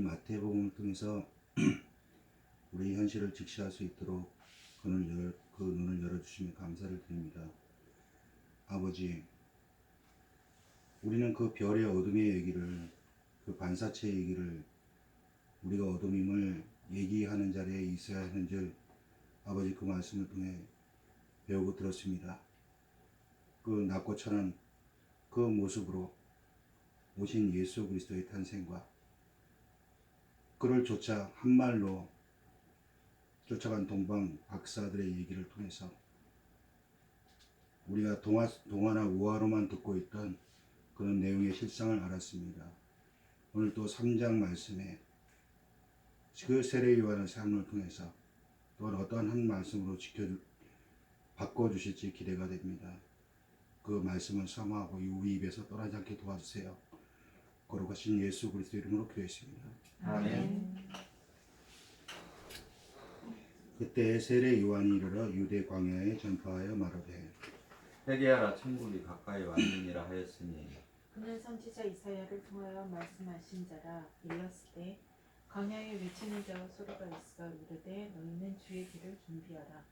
마태복음을 통해서 우리 현실을 직시할 수 있도록 그 눈을 열어주시면 감사를 드립니다. 아버지, 우리는 그 별의 어둠의 얘기를, 그 반사체의 얘기를 우리가 어둠임을 얘기하는 자리에 있어야 하는 줄 아버지 그 말씀을 통해 배우고 들었습니다. 그 낮고 천한 그 모습으로 오신 예수 그리스도의 탄생과 그를 쫓아 한 말로 쫓아간 동방 박사들의 얘기를 통해서 우리가 동화나 우화로만 듣고 있던 그런 내용의 실상을 알았습니다. 오늘 또 3장 말씀에 그 세례 요한의 삶을 통해서 또 어떠한 한 말씀으로 바꿔주실지 기대가 됩니다. 그 말씀을 사모하고 우리 입에서 떠나지 않게 도와주세요. 거룩하신 예수 그리스도 이름으로 기도했습니다. 아멘. 그때 세례 요한이 이르러 유대 광야에 전파하여 말하되 회개하라, 천국이 가까이 왔느니라 하였으니 그는 선지자 이사야를 통하여 말씀하신 자라. 일렀을 때 광야에 외치는 자와 소리가 있어 이르되 너희는 주의 길을 준비하라,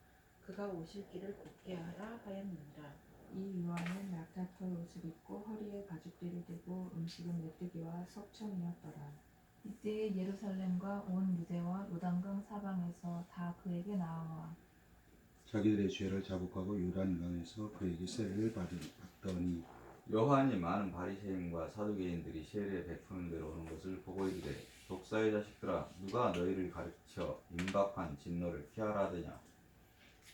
그가 오실 길을 곧게 하라 하였느니라. 이 요한은 낙타털 옷을 입고 허리에 가죽띠를 띠고 음식은 메뚜기와 석청이었더라. 이때에 예루살렘과 온 유대와 요단강 사방에서 다 그에게 나아와 자기들의 죄를 자복하고 요단강에서 그에게 세례를 받더니 요한이 많은 바리새인과 사두개인들이 세례 베푸는 데로 오는 것을 보고 이르되 독사의 자식들아, 누가 너희를 가르쳐 임박한 진노를 피하라 하더냐.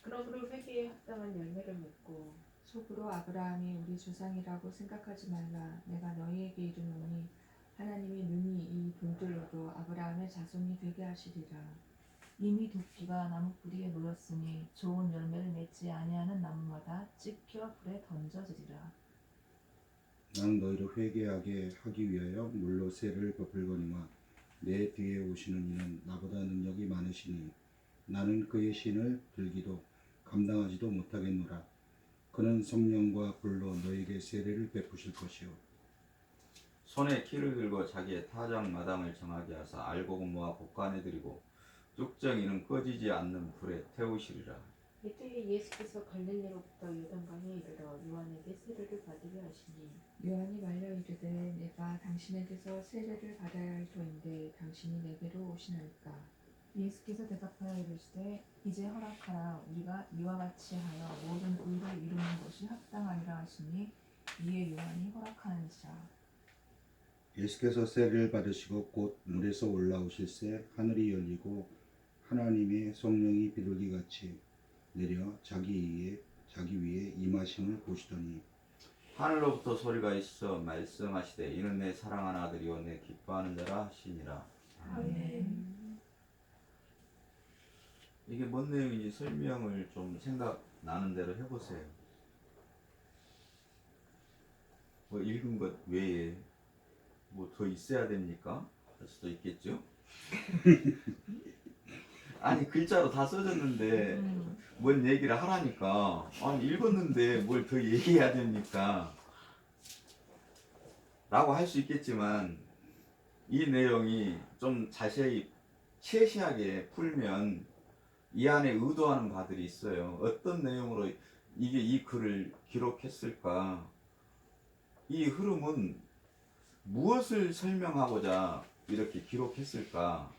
그러므로 회개에 합당한 열매를 맺고 속으로 아브라함이 우리 조상이라고 생각하지 말라. 내가 너희에게 이르노니 하나님이 능히 이 돌들로도 아브라함의 자손이 되게 하시리라. 이미 도끼가 나무 뿌리에 놓였으니 좋은 열매를 맺지 아니하는 나무마다 찢겨 불에 던져지리라. 나는 너희를 회개하게 하기 위하여 물로 세례를 베풀거니와 내 뒤에 오시는 이는 나보다 능력이 많으시니 나는 그의 신을 들기도 감당하지도 못하겠노라. 그는 성령과 불로 너희에게 세례를 베푸실 것이요 손에 키를 들고 자기의 타작 마당을 정하게 하사 알곡은 모아 곡간에 들이고 쭉정이는 꺼지지 않는 불에 태우시리라. 이때에 예수께서 갈릴리로부터 요단강에 이르러 요한에게 세례를 받으려 하시니 요한이 말려 이르되 내가 당신에게서 세례를 받아야 할 터인데 당신이 내게로 오시나이까. 예수께서 대답하여 이르시되 이제 허락하라. 우리가 이와 같이 하여 모든 의를 이루는 것이 합당하리라 하시니 이에 요한이 허락하는지라. 예수께서 세례를 받으시고 곧 물에서 올라오실새 하늘이 열리고 하나님의 성령이 비둘기같이 내려 자기 위에 임하심을 보시더니 하늘로부터 소리가 있어 말씀하시되 이는 내 사랑하는 아들이요 내 기뻐하는 자라 하시니라. 아멘. 이게 뭔 내용인지 설명을 좀 생각나는 대로 해보세요. 뭐 읽은 것 외에 뭐 더 있어야 됩니까? 할 수도 있겠죠? 아니 글자로 다 써졌는데 뭔 얘기를 하라니까 아니 읽었는데 뭘 더 얘기해야 됩니까? 라고 할 수 있겠지만 이 내용이 좀 자세히 세세하게 풀면 이 안에 의도하는 바들이 있어요. 어떤 내용으로 이게 이 글을 기록했을까? 이 흐름은 무엇을 설명하고자 이렇게 기록했을까?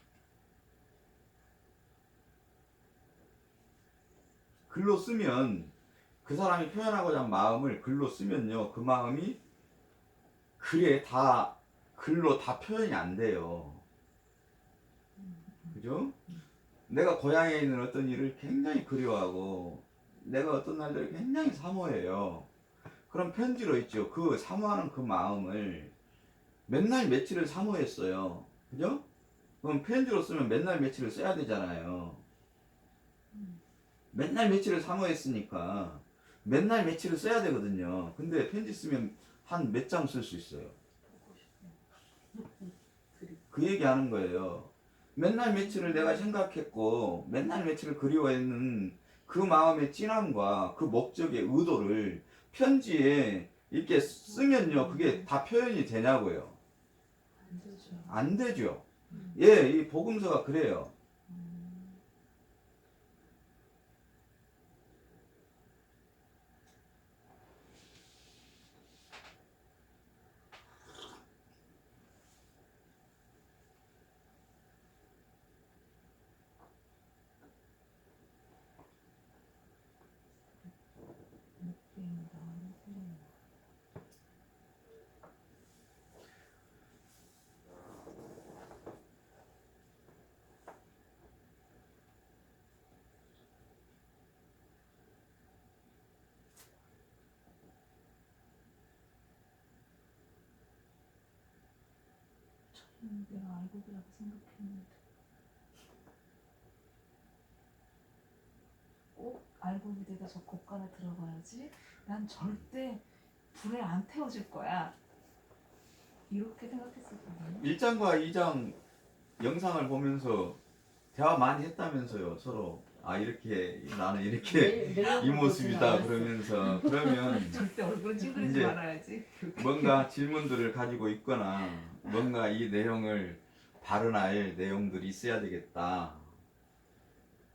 글로 쓰면 그 사람이 표현하고자 한 마음을 글로 쓰면요, 그 마음이 글에 다 글로 다 표현이 안 돼요. 그죠? 내가 고향에 있는 어떤 일을 굉장히 그리워하고 내가 어떤 날들을 굉장히 사모해요. 그럼 편지로 있죠. 그 사모하는 그 마음을 맨날 며칠을 사모했어요. 그죠? 그럼 편지로 쓰면 맨날 며칠을 써야 되잖아요. 맨날 며칠을 사모했으니까 맨날 며칠을 써야 되거든요. 근데 편지 쓰면 한 몇 장 쓸 수 있어요. 그 얘기 하는 거예요. 맨날 며칠을 내가 생각했고 맨날 며칠을 그리워했는 그 마음의 찐함과 그 목적의 의도를 편지에 이렇게 쓰면요, 그게 다 표현이 되냐고요. 안 되죠. 안 되죠. 예, 이 복음서가 그래요. 내가 알곡이라고 생각했는데 꼭 알곡이 내가 저 곡간에 들어가야지. 난 절대 불에 안 태워질 거야. 이렇게 생각했었거든요. 1장과 2장 영상을 보면서 대화 많이 했다면서요, 서로. 아, 이렇게 나는 이렇게 이 모습이다 그러면서 그러면 절대 얼굴 찡그리지 이제 말아야지. 뭔가 질문들을 가지고 있거나 뭔가 이 내용을 발언할 내용들이 있어야 되겠다.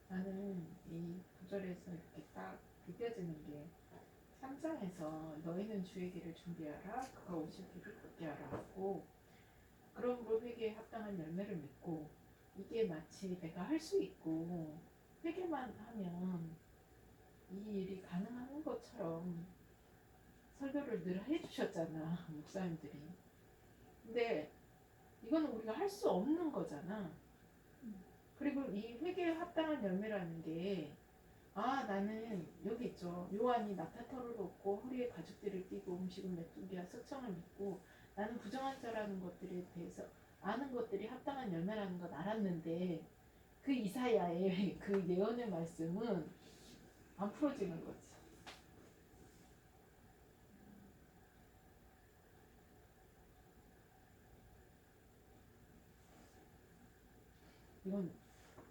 나는 이 구절에서 이렇게 딱 느껴지는 게 3장에서 너희는 주의 길을 준비하라 그가 오실 길을 걷게 하라 하고 그러므로 회개에 합당한 열매를 맺고 이게 마치 내가 할 수 있고 회개만 하면 이 일이 가능한 것처럼 설교를 늘 해주셨잖아 목사님들이. 근데 이거는 우리가 할 수 없는 거잖아. 그리고 이 회개에 합당한 열매라는 게 나는 여기 있죠. 요한이 낙타털을 벗고 허리에 가죽띠를 띠고 음식은 메뚜기와 석청을 믿고 나는 부정한 자라는 것들에 대해서 아는 것들이 합당한 열매라는 건 알았는데 그 이사야의 그 예언의 말씀은 안 풀어지는 거지. 이건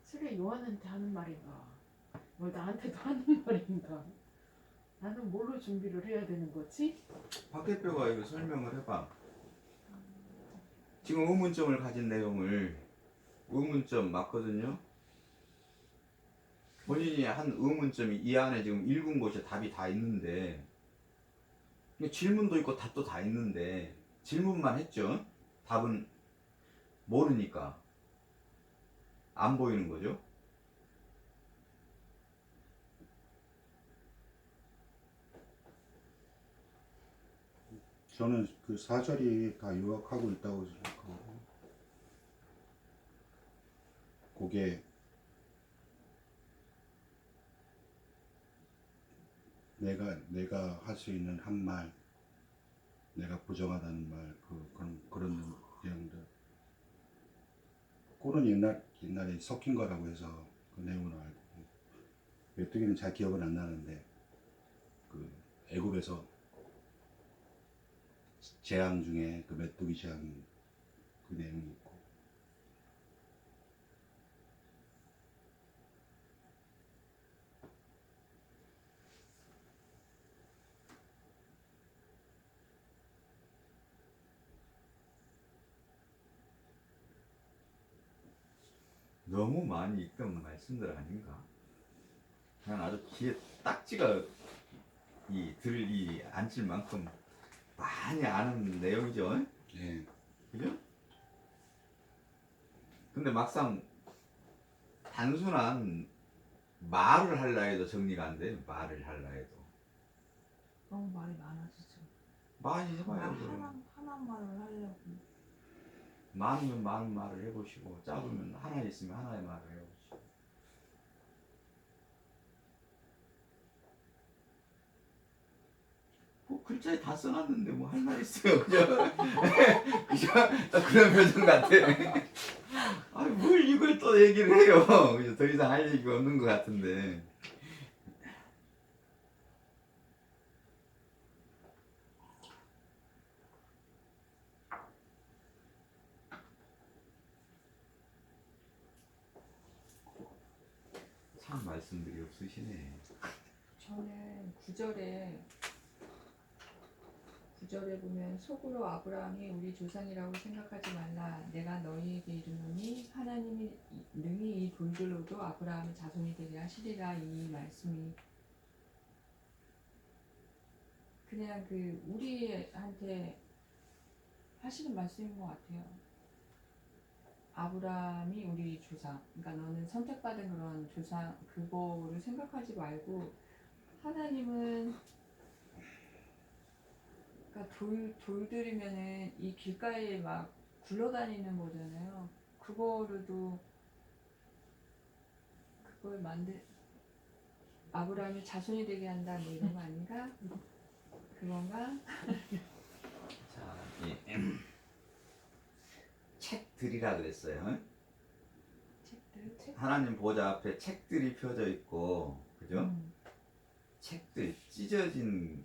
설령 요한한테 하는 말인가? 뭘 나한테도 하는 말인가? 나는 뭘로 준비를 해야 되는 거지? 박 대표가 이거 설명을 해봐. 지금 의문점을 가진 내용을 의문점 맞거든요. 본인이 한 의문점이 이 안에 지금 읽은 곳에 답이 다 있는데 질문도 있고 답도 다 있는데 질문만 했죠. 답은 모르니까 안 보이는 거죠. 저는 그 4절이 다 요약하고 있다고 생각하고 그게 내가 할 수 있는 한 말, 내가 부정하다는 말, 그런 내용들. 꼴은 옛날에 섞인 거라고 해서 그 내용을 알고 메뚜기는 잘 기억은 안 나는데 그 애굽에서 재앙 중에 그 메뚜기 재앙 그 내용이 있고 너무 많이 읽던 말씀들 아닌가? 그냥 아주 귀에 딱지가 들이 앉을 만큼 많이 아는 내용이죠. 예. 그죠? 근데 막상 단순한 말을 하려 해도 정리가 안 돼. 말을 하려 해도. 너무 말이 많아지죠. 많이 해봐요. 말 그럼. 하나 말을 하려고. 많으면 많은 말을 해보시고 짧으면 하나 있으면 하나의 말을 해보시고. 뭐 글자에 다 써놨는데 뭐 할 말 있어요. 그죠? 그죠? 딱 그런 표정 같아. 아니 뭘 이걸 또 얘기를 해요. 그죠? 더 이상 할 얘기가 없는 것 같은데. 참 말씀들이 없으시네. 저는 9절에 9절에 보면 속으로 아브라함이 우리 조상이라고 생각하지 말라. 내가 너희에게 이르노니 하나님이 능히 이 돌들로도 아브라함의 자손이 되게 하시리라. 이 말씀이 그냥 그 우리한테 하시는 말씀인 것 같아요. 아브라함이 우리 조상, 그러니까 너는 선택받은 그런 조상 그거를 생각하지 말고 하나님은 그러니까 돌들이면은 이 길가에 막 굴러다니는 거잖아요. 그거로도 그걸 아브라함의 자손이 되게 한다 뭐 이런 거 아닌가? 그건가? 자, 이 책들이라 그랬어요. 책들? 하나님 보좌 앞에 책들이 펴져 있고, 그죠? 책들, 찢어진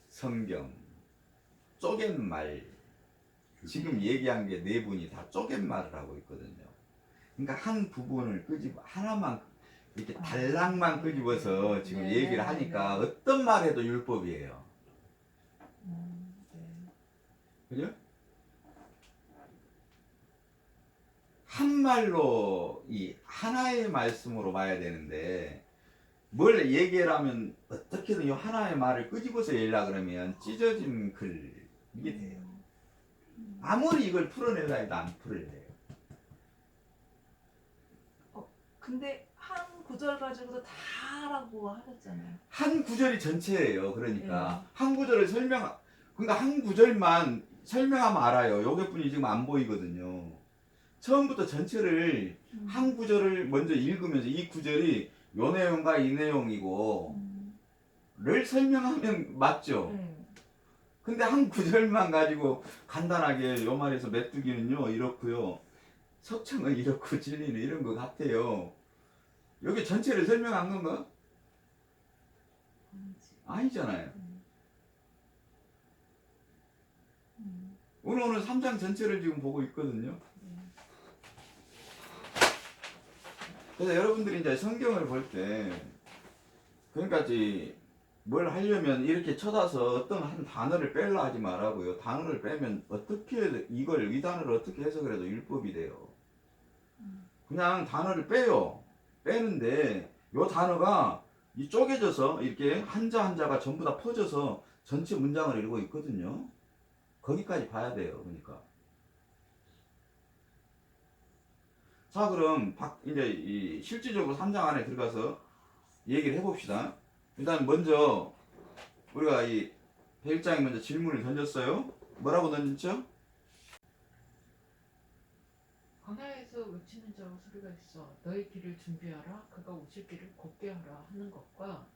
성경, 쪼갠 말. 지금 얘기한 게 네 분이 다 쪼갠 말을 하고 있거든요. 그러니까 한 부분을 하나만 이렇게 단락만 끄집어서 지금 네, 얘기를 하니까 어떤 말 해도 율법이에요. 네. 그죠? 한 말로 이 하나의 말씀으로 봐야 되는데 뭘 얘기하면 어떻게든 이 하나의 말을 끄집어서 얘기하려 그러면 찢어진 글 이게 돼요. 아무리 이걸 풀어내려 해도 안 풀어내요. 근데 한 구절 가지고도 다 하라고 하셨잖아요. 한 구절이 전체예요. 그러니까 한 구절을 그러니까 한 구절만 설명하면 알아요. 요게뿐이 지금 안 보이거든요. 처음부터 전체를 한 구절을 먼저 읽으면서 이 구절이 요 내용과 이 내용이고 를 설명하면 맞죠. 근데 한 구절만 가지고 간단하게 요 말에서 메뚜기는요 이렇고요, 석청은 이렇고 진리는 이런 것 같아요. 여기 전체를 설명한 건가? 아니잖아요. 오늘 3장 전체를 지금 보고 있거든요. 그래서 여러분들이 이제 성경을 볼 때, 그러니까 뭘 하려면 이렇게 쳐다서 어떤 한 단어를 빼려 하지 말라고요. 단어를 빼면 이 단어를 어떻게 해석을 해도 율법이 돼요. 그냥 단어를 빼요. 빼는데 요 단어가 이 쪼개져서 이렇게 한자 한자가 전부 다 퍼져서 전체 문장을 이루고 있거든요. 거기까지 봐야 돼요. 그러니까. 자, 그럼 이제 실질적으로 3장 안에 들어가서 얘기를 해봅시다. 일단 먼저 우리가 이 101장에 먼저 질문을 던졌어요. 뭐라고 던졌죠? 광야에서 외치는 자와 소리가 있어 너희 길을 준비하라 그가 오실 길을 곱게 하라 하는 것과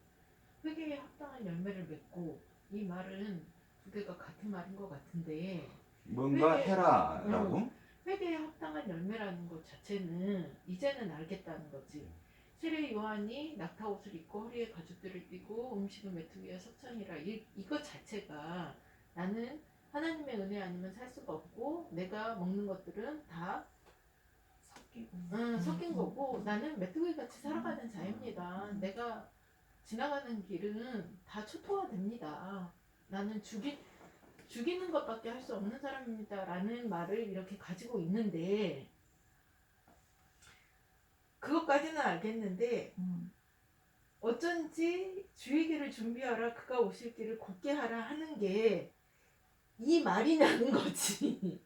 회개에 합당한 열매를 맺고, 이 말은 두 개가 같은 말인 것 같은데 뭔가 해라라고? 회개에 합당한 열매라는 것 자체는 이제는 알겠다는 거지. 세례 요한이 낙타 옷을 입고 허리에 가죽들을 띠고 음식은 메뚜기와 석청이라, 이것 자체가 나는 하나님의 은혜 아니면 살 수가 없고 내가 먹는 것들은 다 섞인 거고 나는 메뚜기 같이 살아가는 자입니다. 내가 지나가는 길은 다 초토화됩니다. 나는 죽이는 것밖에 할 수 없는 사람입니다 라는 말을 이렇게 가지고 있는데, 그것까지는 알겠는데 어쩐지 주의 길을 준비하라 그가 오실 길을 곱게 하라 하는 게 이 말이냐는 거지.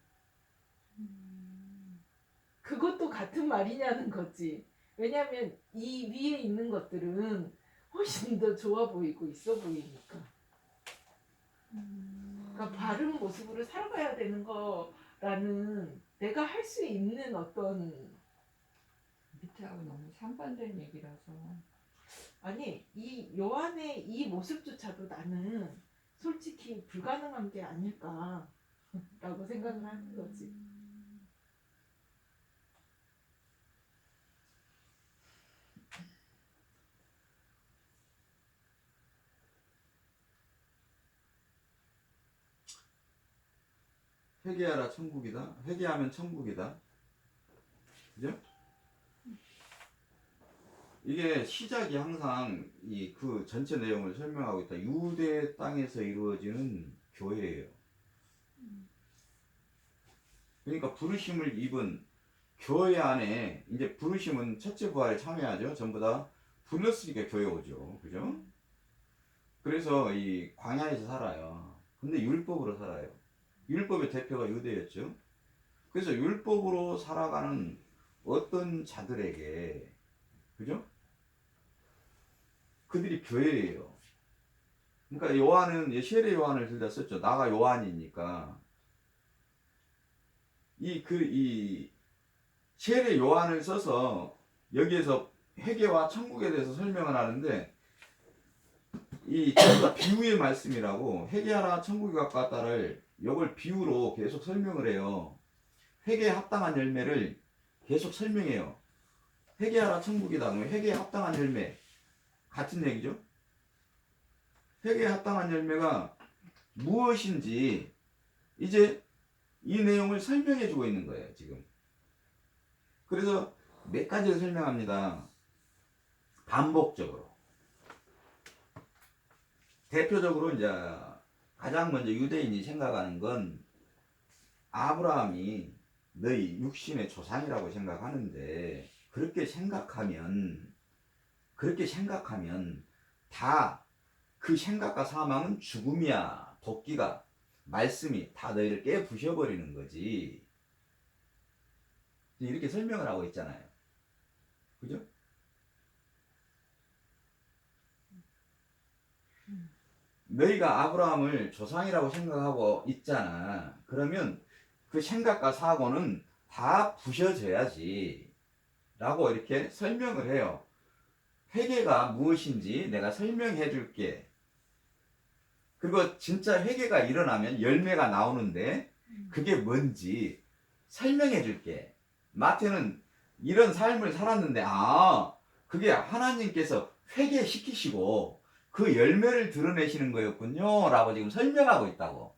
그것도 같은 말이냐는 거지. 왜냐하면 이 위에 있는 것들은 훨씬 더 좋아 보이고 있어 보이니까. 그러니까 바른 모습으로 살아가야 되는 거라는, 내가 할 수 있는 어떤, 밑에하고 너무 상반된 얘기라서. 아니 이 요한의 이 모습조차도 나는 솔직히 불가능한 게 아닐까라고 생각을 하는 거지. 회개하라 천국이다. 회개하면 천국이다. 그죠? 이게 시작이 항상 그 전체 내용을 설명하고 있다. 유대 땅에서 이루어지는 교회예요. 그러니까 부르심을 입은 교회 안에 이제 부르심은 첫째 부활에 참여하죠. 전부 다 불렀으니까 교회 오죠. 그죠? 그래서 이 광야에서 살아요. 근데 율법으로 살아요. 율법의 대표가 유대였죠. 그래서 율법으로 살아가는 어떤 자들에게, 그죠? 그들이 교회예요. 그러니까 요한은 세례 요한을 들다 썼죠. 나가 요한이니까. 이 세례 요한을 써서 여기에서 회개와 천국에 대해서 설명을 하는데, 이 전부 다 비유의 말씀이라고, 회개하라 천국이 가까웠다를 이걸 비유로 계속 설명을 해요. 회개에 합당한 열매를 계속 설명해요. 회개하라 천국이다. 그러면 회개에 합당한 열매 같은 얘기죠. 회개에 합당한 열매가 무엇인지 이제 이 내용을 설명해 주고 있는 거예요, 지금. 그래서 몇 가지를 설명합니다. 반복적으로. 대표적으로 이제 가장 먼저 유대인이 생각하는 건 아브라함이 너희 육신의 조상이라고 생각하는데, 그렇게 생각하면 다 그 생각과 사망은 죽음이야. 도끼가, 말씀이 다 너희를 깨 부셔버리는 거지. 이렇게 설명을 하고 있잖아요. 그죠? 너희가 아브라함을 조상이라고 생각하고 있잖아. 그러면 그 생각과 사고는 다 부셔져야지 라고 이렇게 설명을 해요. 회개가 무엇인지 내가 설명해 줄게. 그리고 진짜 회개가 일어나면 열매가 나오는데 그게 뭔지 설명해 줄게. 마태는 이런 삶을 살았는데, 그게 하나님께서 회개시키시고 그 열매를 드러내시는 거였군요 라고 지금 설명하고 있다고.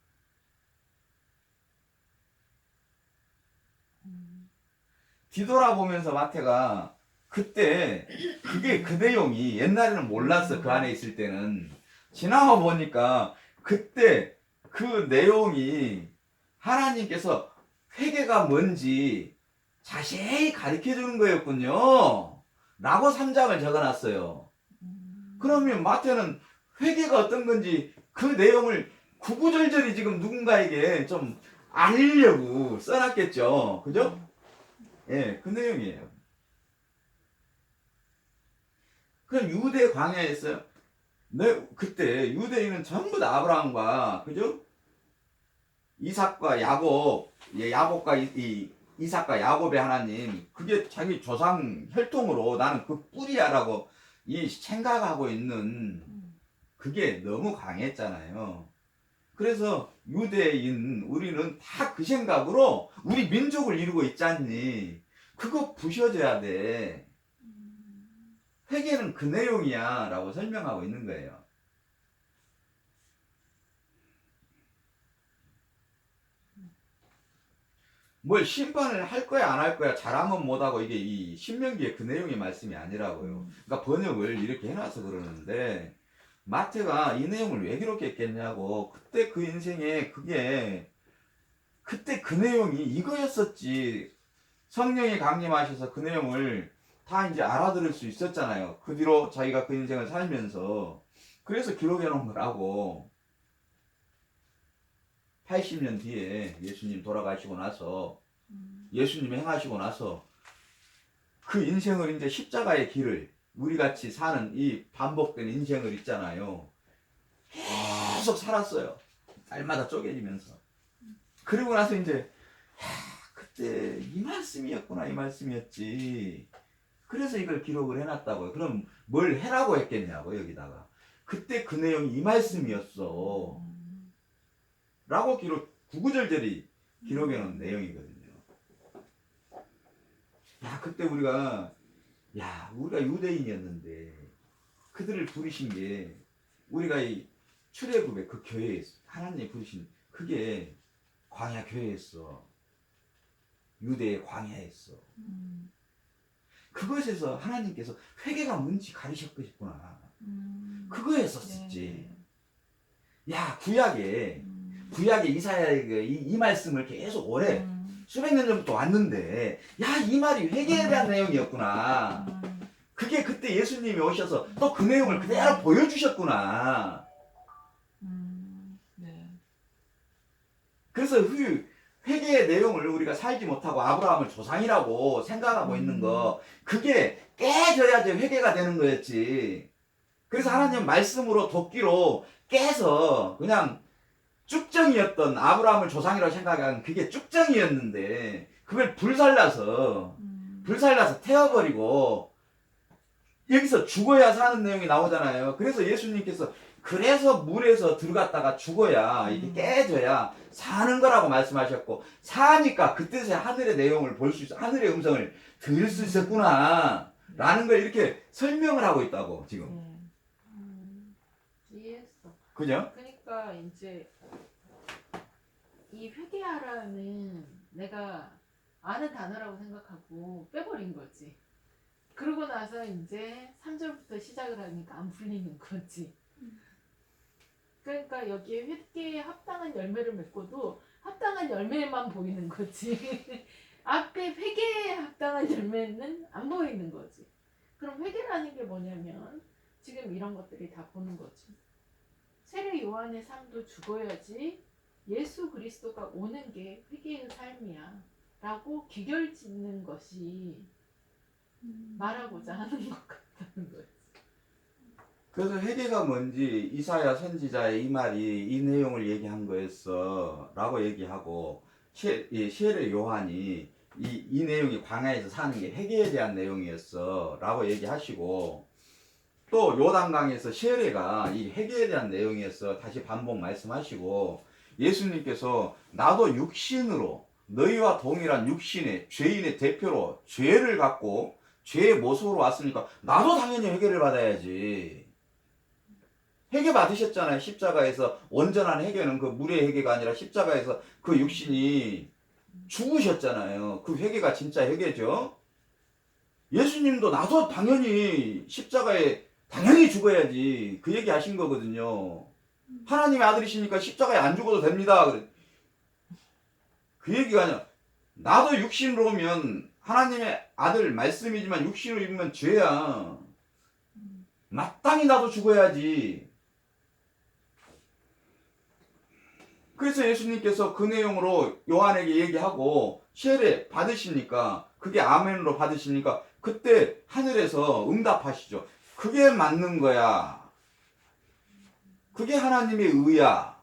뒤돌아보면서 마태가 그때 그게 그 내용이, 옛날에는 몰랐어. 그 안에 있을 때는. 지나와 보니까 그때 그 내용이 하나님께서 회개가 뭔지 자세히 가르쳐 주는 거였군요 라고 3장을 적어놨어요. 그러면 마태는 회개가 어떤 건지 그 내용을 구구절절히 지금 누군가에게 좀 알리려고 써놨겠죠. 그죠? 예, 그 내용이에요. 그럼 유대 광야에서 그때 유대인은 전부 다 아브라함과, 그죠? 이삭과 야곱, 야곱과 이삭과 야곱의 하나님, 그게 자기 조상 혈통으로 나는 그 뿌리야라고 이 생각하고 있는, 그게 너무 강했잖아요. 그래서 유대인 우리는 다 그 생각으로 우리 민족을 이루고 있잖니. 그거 부셔져야 돼. 회개는 그 내용이야 라고 설명하고 있는 거예요. 뭘 심판을 할 거야 안 할 거야, 잘하면 못하고, 이게 이 신명기에 그 내용의 말씀이 아니라고요. 그러니까 번역을 이렇게 해놔서 그러는데, 마태가 이 내용을 왜 기록했겠냐고. 그때 그 인생에 그때 그 내용이 이거였었지. 성령이 강림하셔서 그 내용을 다 이제 알아들을 수 있었잖아요. 그 뒤로 자기가 그 인생을 살면서. 그래서 기록해 놓은 거라고. 80년 뒤에 예수님 돌아가시고 나서, 예수님 행하시고 나서 그 인생을 이제 십자가의 길을 우리 같이 사는 이 반복된 인생을 있잖아요. 계속 살았어요. 날마다 쪼개지면서. 그리고 나서 이제 그때 이 말씀이었구나, 이 말씀이었지. 그래서 이걸 기록을 해놨다고요. 그럼 뭘 해라고 했겠냐고, 여기다가. 그때 그 내용이 이 말씀이었어 라고 구구절절히 기록해 놓은 내용이거든요. 그때 우리가 유대인이었는데 그들을 부르신 게, 우리가 이 출애굽의 그 교회에서 하나님이 부르신 그게 광야 교회였어. 유대의 광야였어. 그것에서 하나님께서 회개가 뭔지 가르쳤겠구나. 그거였었지. 구약에 구약의 이사야의 이 말씀을 계속 오래 수백 년 전부터 왔는데, 야, 이 말이 회개에 대한 내용이었구나. 그게 그때 예수님이 오셔서 또 그 내용을 그대로 보여주셨구나. 네. 그래서 회개의 내용을 우리가 살지 못하고 아브라함을 조상이라고 생각하고 있는 거, 그게 깨져야지 회개가 되는 거였지. 그래서 하나님 말씀으로 도끼로 깨서 그냥 쭉정이었던 아브라함을 조상이라고 생각한 그게 쭉정이었는데, 그걸 불살라서 태워버리고 여기서 죽어야 사는 내용이 나오잖아요. 그래서 예수님께서 그래서 물에서 들어갔다가 죽어야 이게 깨져야 사는 거라고 말씀하셨고, 사니까 그때서야 하늘의 내용을 볼 수 있어, 하늘의 음성을 들을 수 있었구나 라는 걸 이렇게 설명을 하고 있다고 지금. 이해했어. 그죠? 그러니까 이제 이 회개하라는 내가 아는 단어라고 생각하고 빼버린 거지. 그러고 나서 이제 3절부터 시작을 하니까 안 풀리는 거지. 그러니까 여기에 회개에 합당한 열매를 맺고도 합당한 열매만 보이는 거지. 앞에 회개에 합당한 열매는 안 보이는 거지. 그럼 회개라는 게 뭐냐면 지금 이런 것들이 다 보는 거지. 세례 요한의 삶도 죽어야지 예수 그리스도가 오는 게 회개의 삶이야 라고 귀결 짓는 것이 말하고자 하는 것 같다는 거지. 그래서 회개가 뭔지 이사야 선지자의 이 말이 이 내용을 얘기한 거였어 라고 얘기하고, 세례 요한이 이 내용이 광야에서 사는 게 회개에 대한 내용이었어 라고 얘기하시고, 또 요단강에서 세례가 이 회개에 대한 내용이었어 다시 반복 말씀하시고, 예수님께서 나도 육신으로 너희와 동일한 육신의 죄인의 대표로 죄를 갖고 죄의 모습으로 왔으니까 나도 당연히 회개를 받아야지. 회개 받으셨잖아요. 십자가에서 온전한 회개는 그 물의 회개가 아니라 십자가에서 그 육신이 죽으셨잖아요. 그 회개가 진짜 회개죠. 예수님도 나도 당연히 십자가에 당연히 죽어야지 그 얘기 하신 거거든요. 하나님의 아들이시니까 십자가에 안 죽어도 됩니다. 그 얘기가 아니라 나도 육신으로 오면 하나님의 아들 말씀이지만 육신으로 입으면 죄야. 마땅히 나도 죽어야지. 그래서 예수님께서 그 내용으로 요한에게 얘기하고 세례 받으시니까, 그게 아멘으로 받으시니까 그때 하늘에서 응답하시죠. 그게 맞는 거야. 그게 하나님의 의야.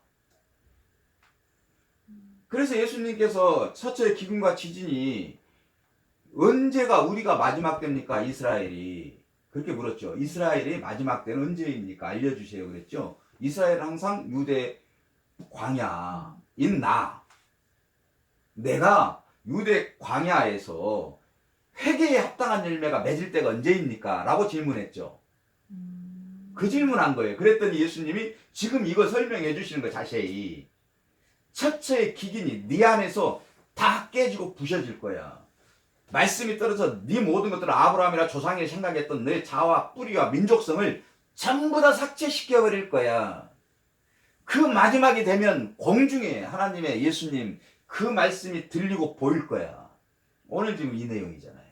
그래서 예수님께서 첫째 기근과 지진이 언제가 우리가 마지막 때입니까? 이스라엘이 그렇게 물었죠. 이스라엘이 마지막 때는 언제입니까? 알려주세요 그랬죠. 이스라엘은 항상 유대 광야인 내가 유대 광야에서 회개에 합당한 열매가 맺을 때가 언제입니까? 라고 질문했죠. 그 질문한 거예요. 그랬더니 예수님이 지금 이거 설명해 주시는 거 자세히. 첫째의 기근이 네 안에서 다 깨지고 부셔질 거야. 말씀이 떨어져 네 모든 것들을 아브라함이라 조상이 생각했던 내 자와 뿌리와 민족성을 전부 다 삭제시켜 버릴 거야. 그 마지막이 되면 공중에 하나님의 예수님 그 말씀이 들리고 보일 거야. 오늘 지금 이 내용이잖아요.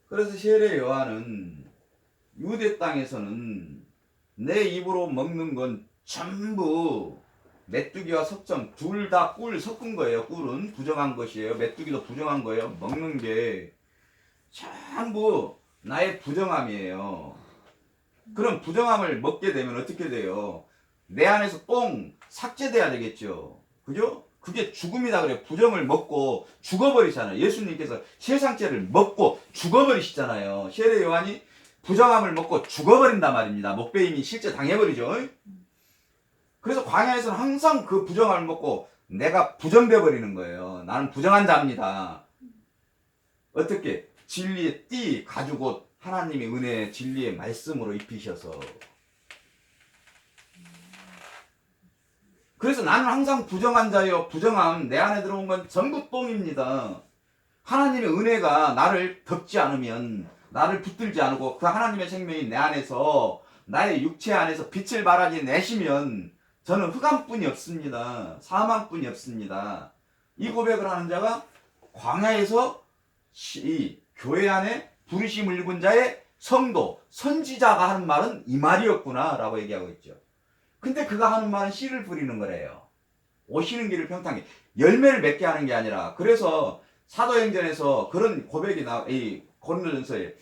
그래서 세례 요한은 유대 땅에서는 내 입으로 먹는 건 전부 메뚜기와 석점 둘 다 꿀 섞은 거예요. 꿀은 부정한 것이에요. 메뚜기도 부정한 거예요. 먹는 게 전부 나의 부정함이에요. 그럼 부정함을 먹게 되면 어떻게 돼요? 내 안에서 똥 삭제돼야 되겠죠. 그죠? 그게 죽음이다 그래요. 부정을 먹고 죽어버리잖아요. 예수님께서 세상죄를 먹고 죽어버리시잖아요. 세례 요한이 부정함을 먹고 죽어버린단 말입니다. 목배임이 실제 당해버리죠. 그래서 광야에서는 항상 그 부정함을 먹고 내가 부정돼 버리는 거예요. 나는 부정한 자입니다. 어떻게? 진리의 띠 가지고 하나님의 은혜 진리의 말씀으로 입히셔서. 그래서 나는 항상 부정한 자요. 부정함 내 안에 들어온 건 전부 똥입니다. 하나님의 은혜가 나를 덮지 않으면 나를 붙들지 않고 그 하나님의 생명이 내 안에서 나의 육체 안에서 빛을 발하게 내시면 저는 흑암뿐이 없습니다. 사망뿐이 없습니다. 이 고백을 하는 자가 광야에서 이 교회 안에 부르심을 입은 자의 성도, 선지자가 하는 말은 이 말이었구나 라고 얘기하고 있죠. 근데 그가 하는 말은 씨를 뿌리는 거래요. 오시는 길을 평탄하게 열매를 맺게 하는 게 아니라, 그래서 사도행전에서 그런 고백이 이 고린도전서에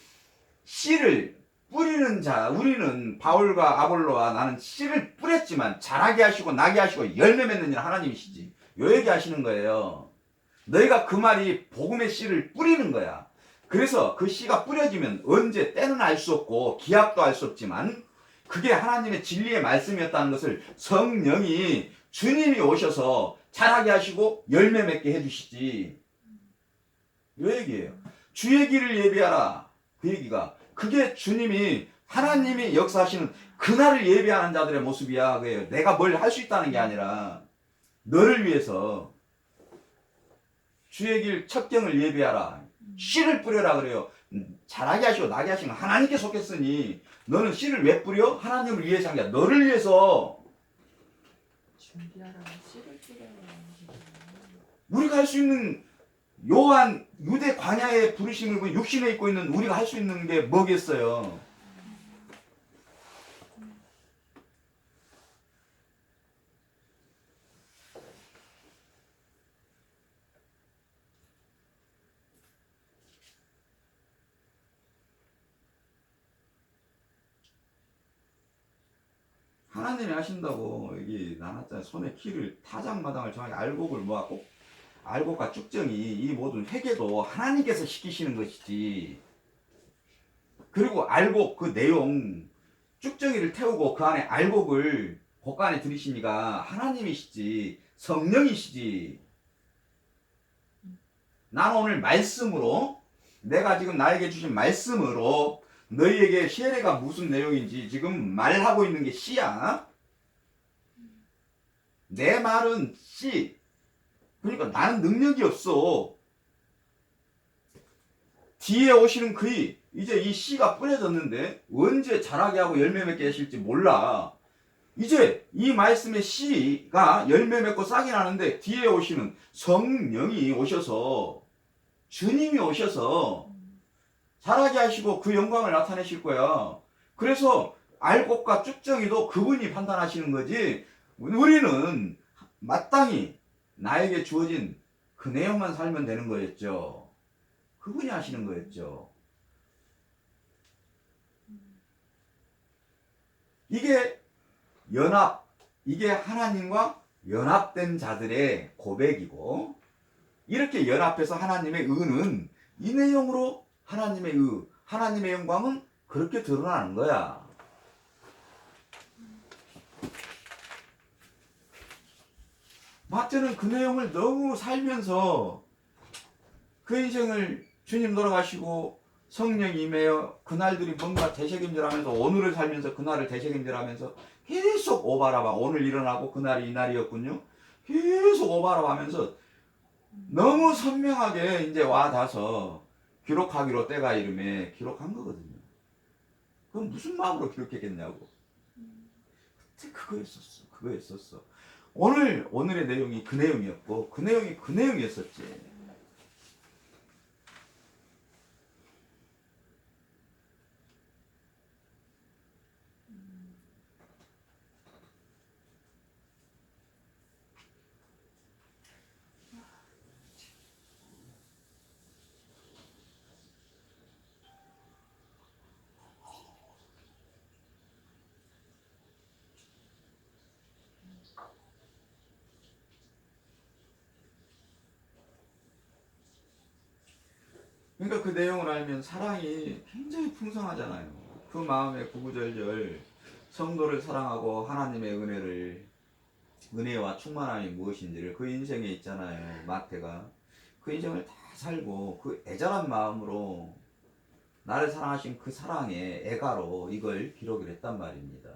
씨를 뿌리는 자, 우리는 바울과 아볼로와 나는 씨를 뿌렸지만 자라게 하시고 나게 하시고 열매 맺는 일 하나님이시지, 요 얘기 하시는 거예요. 너희가 그 말이 복음의 씨를 뿌리는 거야. 그래서 그 씨가 뿌려지면 언제 때는 알 수 없고 기약도 알 수 없지만 그게 하나님의 진리의 말씀이었다는 것을 성령이 주님이 오셔서 자라게 하시고 열매 맺게 해주시지, 요 얘기예요. 주의 길을 예비하라, 그 얘기가 그게 주님이 하나님이 역사하시는 그날을 예비하는 자들의 모습이야. 그래요. 내가 뭘 할 수 있다는 게 아니라 너를 위해서 주의 길 첩경을 예비하라, 씨를 뿌려라 그래요. 자라게 하시고 나게 하시는 하나님께 속했으니 너는 씨를 왜 뿌려? 하나님을 위해서 한 게 아니라 너를 위해서. 준비하라고 씨를 뿌려야 우리가 할 수 있는, 요한 유대 광야의 부르심을 본 육신에 입고 있는 우리가 할 수 있는 게 뭐겠어요? 하나님이 하신다고 여기 나눴잖아요. 손에 키를 타작마당을 정확히 알곡을 모았고, 알곡과 쭉정이 이 모든 회개도 하나님께서 시키시는 것이지. 그리고 알곡 그 내용, 쭉정이를 태우고 그 안에 알곡을 그 안에 들이시니까 하나님이시지 성령이시지. 나는 오늘 말씀으로, 내가 지금 나에게 주신 말씀으로 너희에게 시에레가 무슨 내용인지 지금 말하고 있는 게 씨야. 내 말은 씨. 그러니까 나는 능력이 없어. 뒤에 오시는 그이, 이제 이 씨가 뿌려졌는데 언제 자라게 하고 열매 맺게 하실지 몰라. 이제 이 말씀의 씨가 열매 맺고 싹이 나는데 뒤에 오시는 성령이 오셔서, 주님이 오셔서 자라게 하시고 그 영광을 나타내실 거야. 그래서 알곡과 쭉정이도 그분이 판단하시는 거지, 우리는 마땅히 나에게 주어진 그 내용만 살면 되는 거였죠. 그분이 하시는 거였죠. 이게 연합, 이게 하나님과 연합된 자들의 고백이고, 이렇게 연합해서 하나님의 의는 이 내용으로 하나님의 의, 하나님의 영광은 그렇게 드러나는 거야. 마태는 그 내용을 너무 살면서 그 인생을 주님 돌아가시고 성령이 임하여 그날들이 뭔가 되새김질하면서, 오늘을 살면서 그날을 되새김질하면서 계속 오바라바, 오늘 일어나고 그날이 이날이었군요. 계속 오바라바하면서 너무 선명하게 이제 와닿아서 기록하기로 때가 이름에 기록한 거거든요. 그럼 무슨 마음으로 기록했겠냐고. 그때 그거였었어. 오늘의 내용이 그 내용이었고, 그 내용이 그 내용이었었지. 그러니까 그 내용을 알면 사랑이 굉장히 풍성하잖아요. 그 마음에 구구절절 성도를 사랑하고 하나님의 은혜와 충만함이 무엇인지를 그 인생에 있잖아요. 마태가 그 인생을 다 살고 그 애절한 마음으로 나를 사랑하신 그 사랑의 애가로 이걸 기록을 했단 말입니다.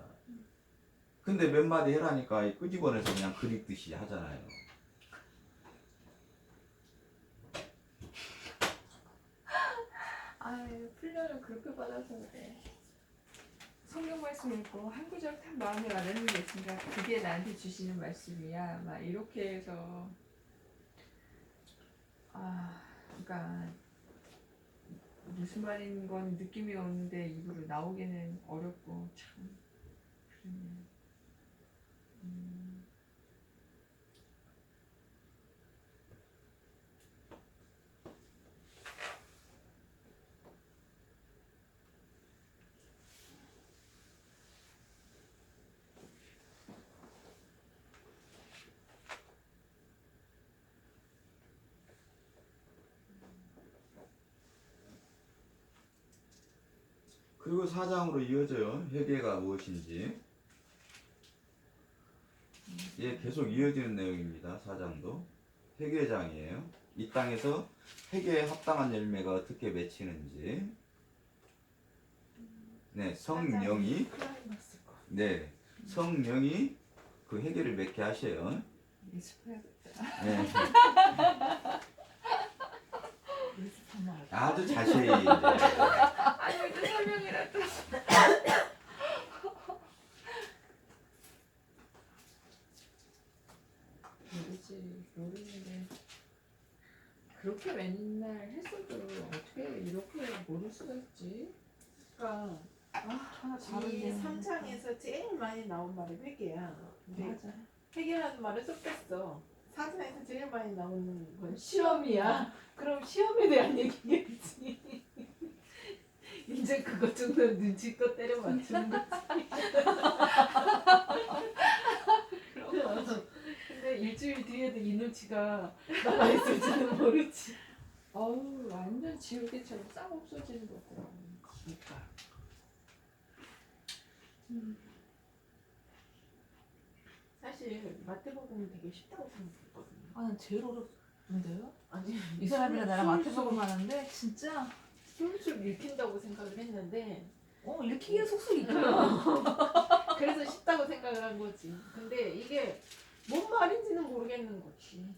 근데 몇 마디 해라니까 끄집어내서 그냥 그리듯이 하잖아요. 아유, 훈련을 그렇게 받아서 그래. 성경 말씀 읽고 한 구절 딱 마음에 와닿는 게 있으니까 그게 나한테 주시는 말씀이야. 막 이렇게 해서 그러니까 무슨 말인 건 느낌이 오는데 입으로 나오기는 어렵고 참 그러네. 그리고 4장으로 이어져요. 회개가 무엇인지. 예, 계속 이어지는 내용입니다. 4장도. 회개장이에요. 이 땅에서 회개에 합당한 열매가 어떻게 맺히는지. 네, 성령이 네, 성령이 그 회개를 맺게 하셔요. 연습해야겠다. 네, 연습하면 알까? 아주 자세히 이제 아니 왜 또 설명이라도. 모르는데 그렇게 맨날 했어도 어떻게 이렇게 모를 수가 있지? 그러니까 하나 이 3장에서 제일 많이 나온 말이 회개야. 근데 맞아. 회개라는 말을 쏙 뺐어. 4장에서 제일 많이 나오는 건 시험이야. 그럼 시험에 대한 얘기겠지. 이제 그것 정도 눈치껏 때려 맞추는 거지. 근데 일주일 뒤에도 이 눈치가 남아있을지는 모르지. 어우 완전 지우개처럼 싹 없어지는 거고. 그러니까. 사실 마태복음은 되게 쉽다고 생각했거든요. 난 제일 어렵던데요? 아니 이 사람이랑 나랑 마태복음 하는데 진짜 술술 읽힌다고 생각을 했는데 읽히기가 속속 읽혀요. 그래서 쉽다고 생각을 한 거지. 근데 이게 뭔 말인지는 모르겠는 거지.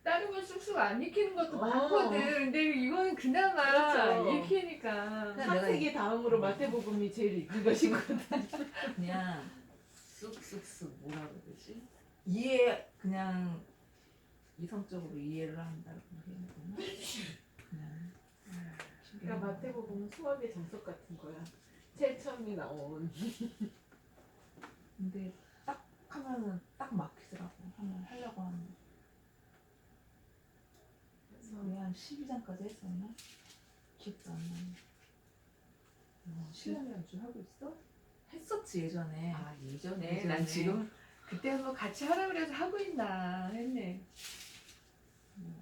다른 건 쑥쑥 안 읽히는 것도 어. 많거든. 근데 이거는 그나마 그렇죠. 읽히니까. 창세기 다음으로 마태복음이 제일 읽힌 것이거든. 그냥 쑥쑥쑥 뭐라 그러지? 이해 그냥 이성적으로 이해를 한다고 해야 되나? 그냥. 그러니까 마태복음은 수학의 정석 같은 거야. 제일 처음에 나온. 근데 딱 하면은 딱 막히더라고. 한번 하려고 하면. 우리 한 12장까지 했었나? 기억도 안 나네. 신랑이랑 좀 하고 있어? 했었지 예전에. 예전에. 난 지금 그때 한번 같이 하라 그래서 하고 있나 했네.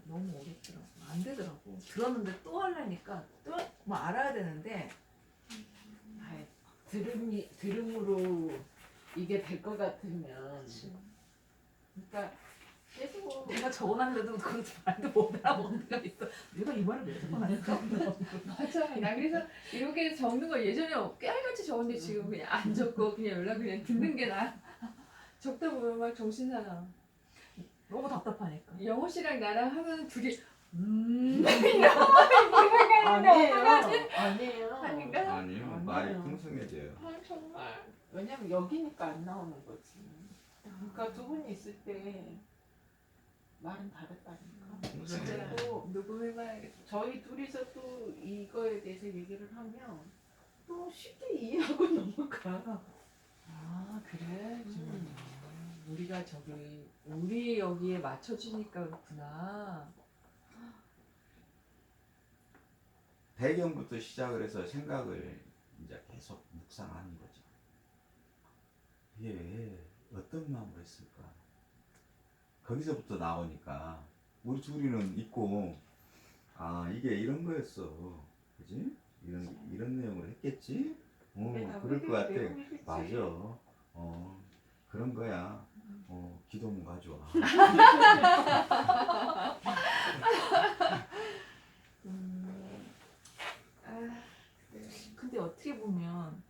너무 어렵더라고. 안 되더라고. 들었는데 또 하려니까 또 뭐 알아야 되는데. 아이, 들음으로 이게 될 것 같으면. 그러니까 계속 내가 적어놨는데도 그건 말도 못 알아먹는 게 있어. 내가 이 말을 왜 적어놨어? 맞아. 나 그래서 이렇게 적는 거 예전에 깨알같이 적었는데 지금 그냥 안 적고 그냥 연락 그냥 듣는 게 나아. 적다 보면 막 정신 사나. 너무 답답하니까. 영호 씨랑 나랑 하면 둘이 아니에요. 아닌가? 아니요, 아니에요. 말이 풍성해져요. 정말. 왜냐면 여기니까 안 나오는 거지. 그러니까 두 분이 있을 때 말은 다르다니까. 진짜. 그리고 녹음해봐야겠다. 저희 둘이서 또 이거에 대해서 얘기를 하면 또 쉽게 이해하고 넘어가. 그래? 우리가 우리 여기에 맞춰주니까 그렇구나. 배경부터 시작을 해서 생각을 이제 계속 묵상하는 거죠. 이게 왜 어떤 마음으로 했을까? 거기서부터 나오니까 우리 둘이는 있고 이게 이런 거였어, 그지? 이런 내용으로 했겠지? 그럴 것 같아. 맞아. 그런 거야. 기도문 가져와. 근데 어떻게 보면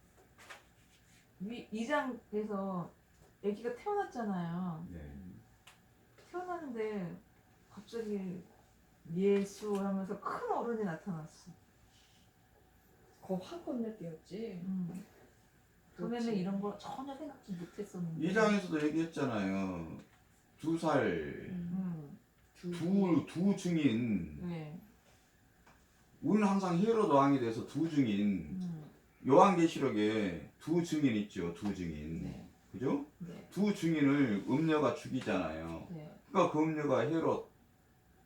이 장에서 아기가 태어났잖아요. 네. 태어나는데 갑자기 예수 하면서 큰 어른이 나타났어. 그거 확 건너뛰었지. 처음에는 그렇지. 이런 거 전혀 생각도 못했었는데. 2장에서도 얘기했잖아요. 2살 두 증인. 네. 우리는 항상 헤로드 왕에 대해서 두 증인. 요한계시록에 두 증인 있죠. 두 증인. 네. 그죠? 네. 두 증인을 음녀가 죽이잖아요. 네. 그러니까 그 음녀가 헤롯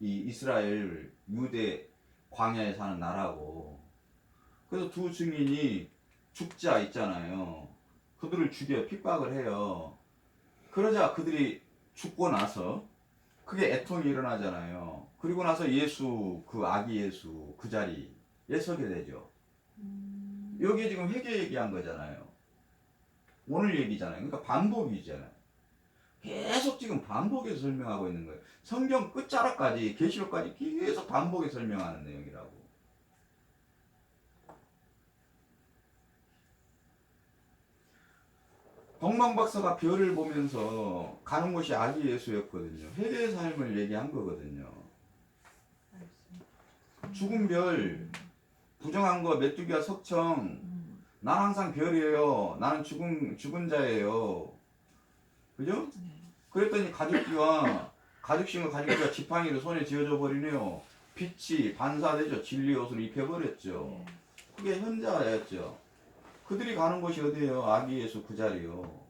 이 이스라엘 유대 광야에 사는 나라고. 그래서 두 증인이 죽자 있잖아요. 그들을 죽여 핍박을 해요. 그러자 그들이 죽고 나서 그게 애통이 일어나잖아요. 그리고 나서 예수, 그 아기 예수 그 자리에 서게 되죠. 여기 지금 회개 얘기한 거잖아요. 오늘 얘기잖아요. 그러니까 반복이잖아요. 계속 지금 반복해서 설명하고 있는 거예요. 성경 끝자락까지 계시록까지 계속 반복해서 설명하는 내용이라고. 동방박사가 별을 보면서 가는 곳이 아기 예수였거든요. 회개의 삶을 얘기한 거거든요. 죽은 별, 부정한 거 메뚜기와 석청, 난 항상 별이에요. 나는 죽은 자예요. 그죠? 그랬더니 가죽신과 지팡이를 손에 쥐어줘 버리네요. 빛이 반사되죠. 진리의 옷을 입혀버렸죠. 그게 현자였죠. 그들이 가는 곳이 어디예요? 아기 예수 그 자리요.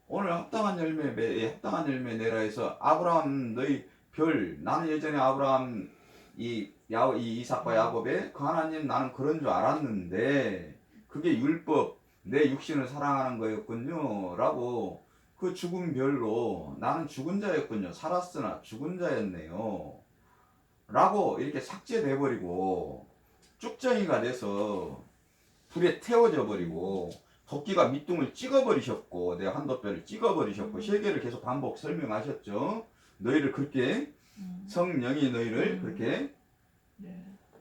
오늘 합당한 열매 내라 해서 아브라함 너희 별, 나는 예전에 아브라함 이 이삭과 야곱의 그 하나님 나는 그런 줄 알았는데 그게 율법 내 육신을 사랑하는 거였군요 라고 그 죽은 별로 나는 죽은 자였군요. 살았으나 죽은 자였네요 라고 이렇게 삭제돼 버리고 쭉정이가 돼서 불에 태워져 버리고 도끼가 밑둥을 찍어버리셨고 내 한도뼈를 찍어버리셨고 세계를 계속 반복 설명하셨죠. 너희를 그렇게 성령이 너희를 그렇게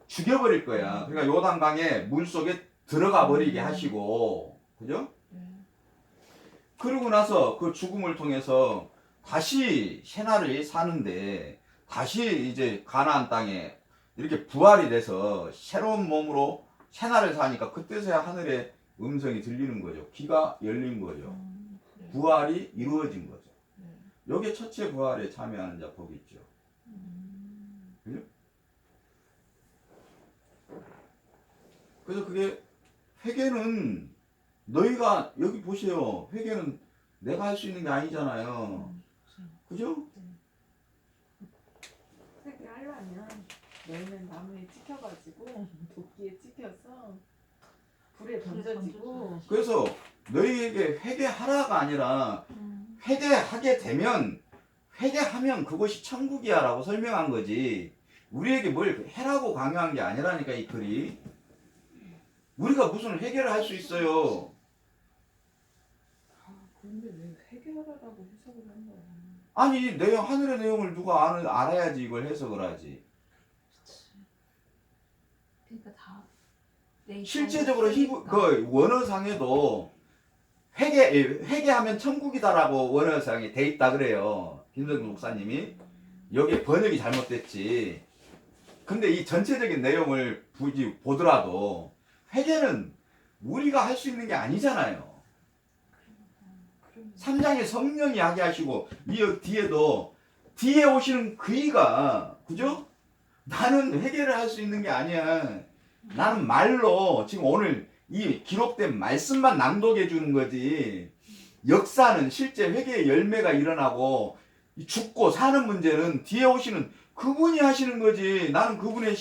죽여버릴 거야. 그러니까 요단강에 물속에 들어가 버리게 하시고 그죠? 그러고 나서 그 죽음을 통해서 다시 새날을 사는데 다시 이제 가나안 땅에 이렇게 부활이 돼서 새로운 몸으로 새날을 사니까 그때서야 하늘의 음성이 들리는 거죠. 귀가 열린 거죠. 부활이 이루어진 거죠. 여기에 첫째 부활에 참여하는 자 복이 있죠. 그죠? 그래서 그게 회개는 너희가 여기 보세요. 회개는 내가 할 수 있는 게 아니잖아요. 그죠? 그렇게 하려면 너희는 나무에 찍혀가지고 도끼에 찍혀서 불에 던져지고 그래서 너희에게 회개하라가 아니라 회개하게 되면 회개하면 그것이 천국이야 라고 설명한 거지 우리에게 뭘 해라고 강요한 게 아니라니까 이 글이. 우리가 무슨 회개를 할 수 있어요. 근데 왜 회개하라고 해석을 한 거야? 아니 내용 하늘의 내용을 누가 알아야지 이걸 해석을 하지. 그러니까 다 실제적으로 그 원어상에도 회개하면 천국이다라고 원어상에 돼 있다 그래요. 김성근 목사님이. 여기에 번역이 잘못됐지. 근데 이 전체적인 내용을 보더라도 회개는 우리가 할 수 있는 게 아니잖아요. 3장에 성령이 하게 하시고 이 뒤에도 뒤에 오시는 그이가 그죠? 나는 회개를 할 수 있는 게 아니야. 나는 말로 지금 오늘 이 기록된 말씀만 낭독해 주는 거지. 역사는 실제 회개의 열매가 일어나고 죽고 사는 문제는 뒤에 오시는 그분이 하시는 거지. 나는 그분의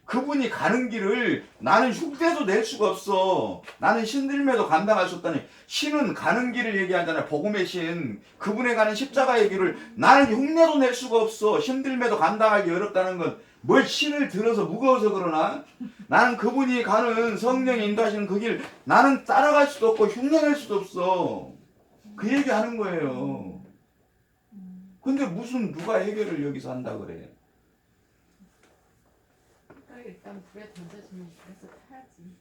그분이 가는 길을 나는 흉내도 낼 수가 없어. 나는 신들매도 감당할 수 없다니. 신은 가는 길을 얘기하잖아요. 복음의 신. 그분의 가는 십자가의 길을 나는 흉내도 낼 수가 없어. 신들매도 감당하기 어렵다는 건 뭘 신을 들어서 무거워서 그러나? 나는 그분이 가는 성령이 인도하시는 그 길 나는 따라갈 수도 없고 흉내낼 수도 없어. 그 얘기 하는 거예요. 근데 무슨 누가 해결을 여기서 한다 그래. 일단 불에 던져지면 불에서 타야지.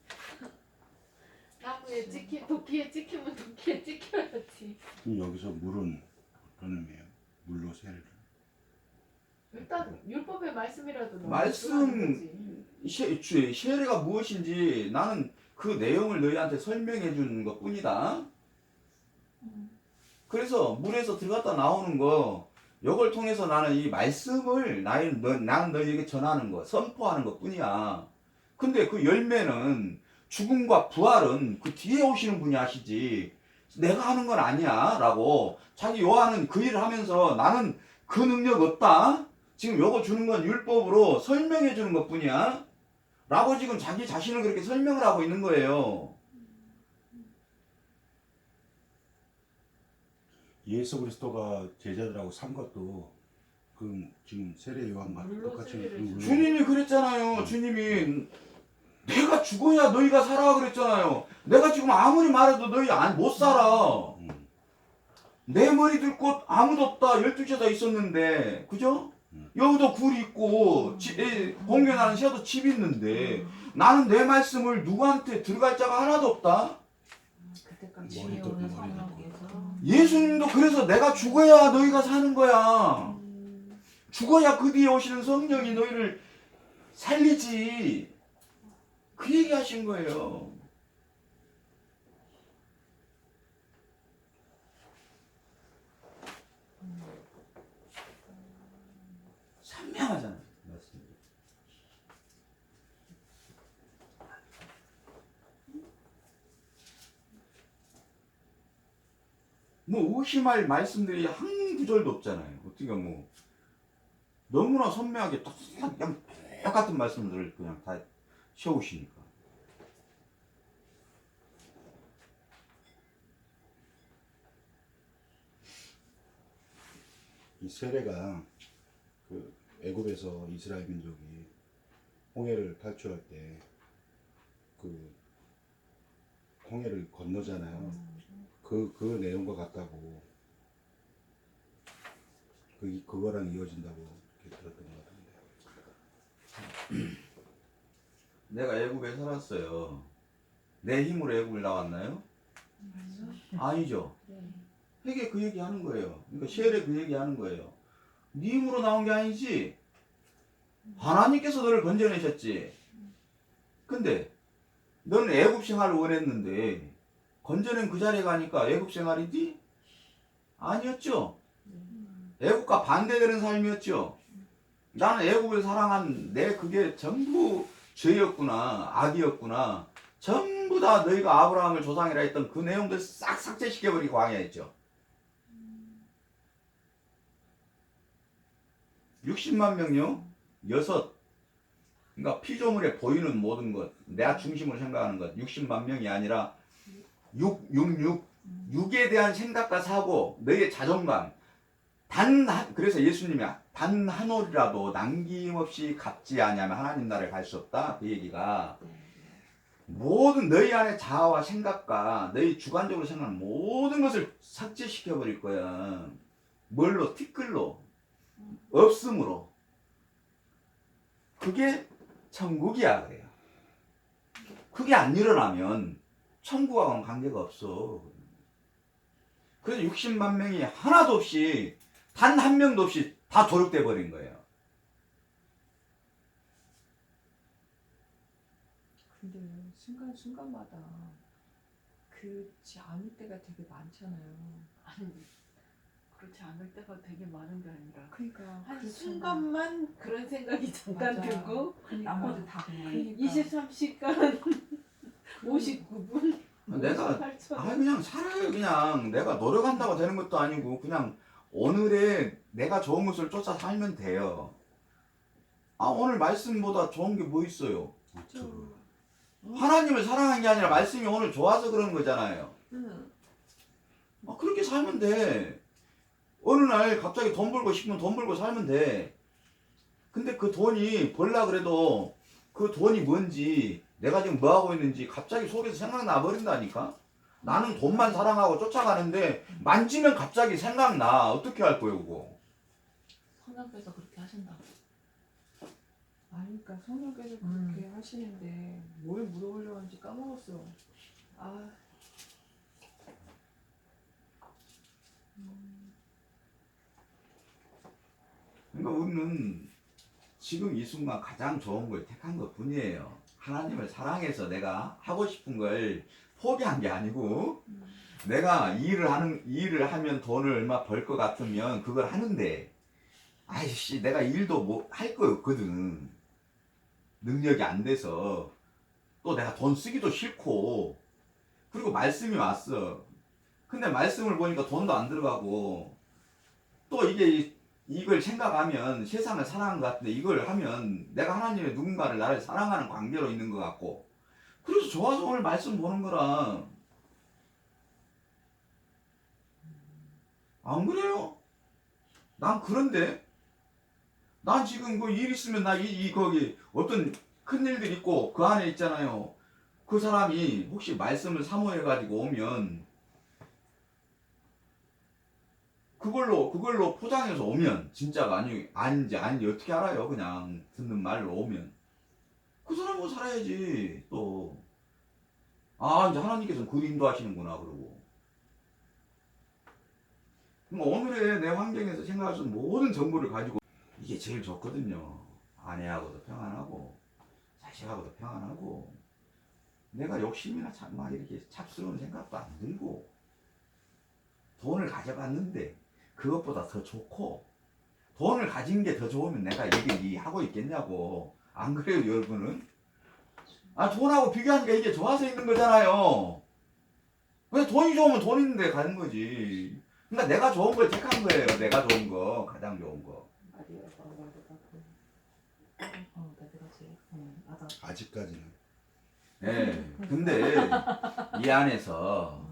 나무에 도끼에 찍히면 도끼에 찍혀야지. 그럼 여기서 물은 어떤 의미예요? 물로 세를. 일단 율법의 말씀이라도 넣어. 말씀 세례가 무엇인지 나는 그 내용을 너희한테 설명해 주는 것 뿐이다. 그래서 물에서 들어갔다 나오는 거 이걸 통해서 나는 이 말씀을 나는 너희에게 전하는 거 선포하는 것 뿐이야. 근데 그 열매는 죽음과 부활은 그 뒤에 오시는 분이 하시지 내가 하는 건 아니야 라고 자기 요한은 그 일을 하면서 나는 그 능력 없다. 지금 요거 주는 건 율법으로 설명해 주는 것 뿐이야 라고 지금 자기 자신을 그렇게 설명을 하고 있는 거예요. 예수 그리스도가 제자들하고 산 것도 그 지금 세례 요한과 물로 똑같이 세례를 그 물로 주님이 그랬잖아요. 주님이 내가 죽어야 너희가 살아 그랬잖아요. 내가 지금 아무리 말해도 너희 못 살아. 내 머리 들 곳 아무도 없다. 12제자 있었는데 그죠? 여기도 굴 있고 공견하는 새도 집 있는데 나는 내 말씀을 누구한테 들어갈 자가 하나도 없다. 그때까지 머리 뒤에 뜯고 오는 머리 성령께서 예수님도 그래서 내가 죽어야 너희가 사는 거야. 죽어야 그 뒤에 오시는 성령이 너희를 살리지. 그 얘기 하신 거예요. 선명하잖아요. 말씀이. 뭐 의심할 말씀들이 한 구절도 없잖아요. 어떻게 뭐 너무나 선명하게 딱 그냥 똑같은 말씀들을 그냥 다 세우시니까. 이 세례가 그 애굽에서 이스라엘 민족이 홍해를 탈출할 때 그 홍해를 건너잖아요. 그 내용과 같다고 그거랑 이어진다고 이렇게 들었던 것 같은데. 내가 애굽에 살았어요. 내 힘으로 애굽을 나왔나요? 아니죠. 회개 그 얘기 하는 거예요. 그러니까 시엘에 그 얘기 하는 거예요. 네 힘으로 나온 게 아니지. 하나님께서 너를 건져내셨지. 근데 너는 애굽 생활을 원했는데 건져낸 그 자리에 가니까 애굽 생활이지? 아니었죠. 애굽과 반대되는 삶이었죠. 나는 애굽을 사랑한 내 그게 전부 죄였구나, 악이었구나. 전부 다 너희가 아브라함을 조상이라 했던 그 내용들 싹 삭제시켜버리고 광야했죠. 60만 명요? 6. 그러니까 피조물에 보이는 모든 것, 내가 중심으로 생각하는 것, 60만 명이 아니라 6에 대한 생각과 사고, 너의 자존감, 그래서 예수님이 단 한 올이라도 남김없이 갚지 아니하면 하나님 나라에 갈 수 없다. 그 얘기가 모든 너희 안에 자아와 생각과 너희 주관적으로 생각하는 모든 것을 삭제시켜 버릴 거야. 뭘로? 티끌로, 없음으로. 그게 천국이야 그래요. 그게 안 일어나면 천국하고는 관계가 없어. 그래서 60만 명이 하나도 없이 단 한 명도 없이 다 도륙돼 버린 거예요. 근데 순간순간마다 그렇지 않을 때가 되게 많잖아요. 아니 그렇지 않을 때가 되게 많은 게 아니라 그러니까 한 그렇잖아. 순간만 그런 생각이 잠깐 맞아. 들고 나머지 다 그냥 그러니까. 23시간 59분 내가 58초 그냥 살아요. 그냥 내가 노력한다고 되는 것도 아니고 그냥 오늘의 내가 좋은 것을 쫓아 살면 돼요. 오늘 말씀보다 좋은 게 뭐 있어요? 그렇죠. 하나님을 사랑한 게 아니라 말씀이 오늘 좋아서 그런 거잖아요. 응. 그렇게 살면 돼. 어느 날 갑자기 돈 벌고 싶으면 돈 벌고 살면 돼. 근데 그 돈이 벌라 그래도 그 돈이 뭔지 내가 지금 뭐 하고 있는지 갑자기 속에서 생각나 버린다니까. 나는 돈만 사랑하고 쫓아가는데 만지면 갑자기 생각나. 어떻게 할 거예요 그거? 성령께서 그렇게 하신다. 아니 그러니까 성령께서 그렇게 하시는데 뭘 물어보려고 하는지 까먹었어. 아, 그러니까 우리는 지금 이 순간 가장 좋은 걸 택한 것 뿐이에요. 하나님을 사랑해서 내가 하고 싶은 걸 포기한 게 아니고, 내가 일을 하면 돈을 얼마 벌 것 같으면 그걸 하는데, 아이씨, 내가 일도 뭐 할 거 없거든. 능력이 안 돼서. 또 내가 돈 쓰기도 싫고, 그리고 말씀이 왔어. 근데 말씀을 보니까 돈도 안 들어가고, 또 이걸 생각하면 세상을 사랑하는 것 같은데, 이걸 하면 내가 하나님의 누군가를 나를 사랑하는 관계로 있는 것 같고, 그래서 좋아서 오늘 말씀 보는 거라. 안 그래요? 난 그런데, 난 지금 그 일 있으면 나 거기 어떤 큰 일들 있고 그 안에 있잖아요. 그 사람이 혹시 말씀을 사모해가지고 오면, 그걸로 포장해서 오면, 진짜가 아닌지 어떻게 알아요? 그냥 듣는 말로 오면. 그 사람하고 살아야지, 또. 아, 이제 하나님께서는 그 인도하시는구나, 그러고. 그럼 오늘의 내 환경에서 생각할 수 있는 모든 정보를 가지고, 이게 제일 좋거든요. 아내하고도 평안하고, 자식하고도 평안하고, 내가 욕심이나 막 이렇게 잡스러운 생각도 안 들고, 돈을 가져갔는데, 그것보다 더 좋고, 돈을 가진 게 더 좋으면 내가 이게 하고 있겠냐고. 안 그래요, 여러분은? 아, 돈하고 비교하니까 이게 좋아서 있는 거잖아요. 그냥 돈이 좋으면 돈 있는데 가는 거지. 그러니까 내가 좋은 걸 택한 거예요. 내가 좋은 거, 가장 좋은 거. 마리아가 말보다 내가 제일 맞아. 아직까지는. 예. 근데 이 안에서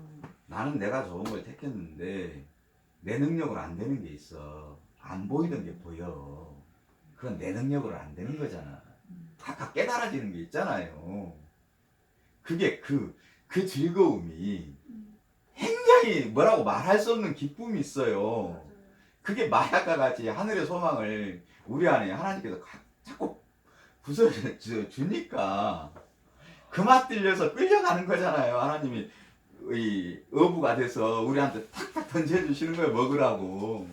나는 내가 좋은 걸 택했는데 내 능력으로 안 되는 게 있어. 안 보이던 게 보여. 그건 내 능력으로 안 되는 거잖아. 다 깨달아지는 게 있잖아요. 그게 그 즐거움이 굉장히 뭐라고 말할 수 없는 기쁨이 있어요. 그게 마약과 같이 하늘의 소망을 우리 안에 하나님께서 자꾸 부숴주니까 그 맛 들려서 끌려가는 거잖아요. 하나님이 이 어부가 돼서 우리한테 탁탁 던져주시는 거예요. 먹으라고.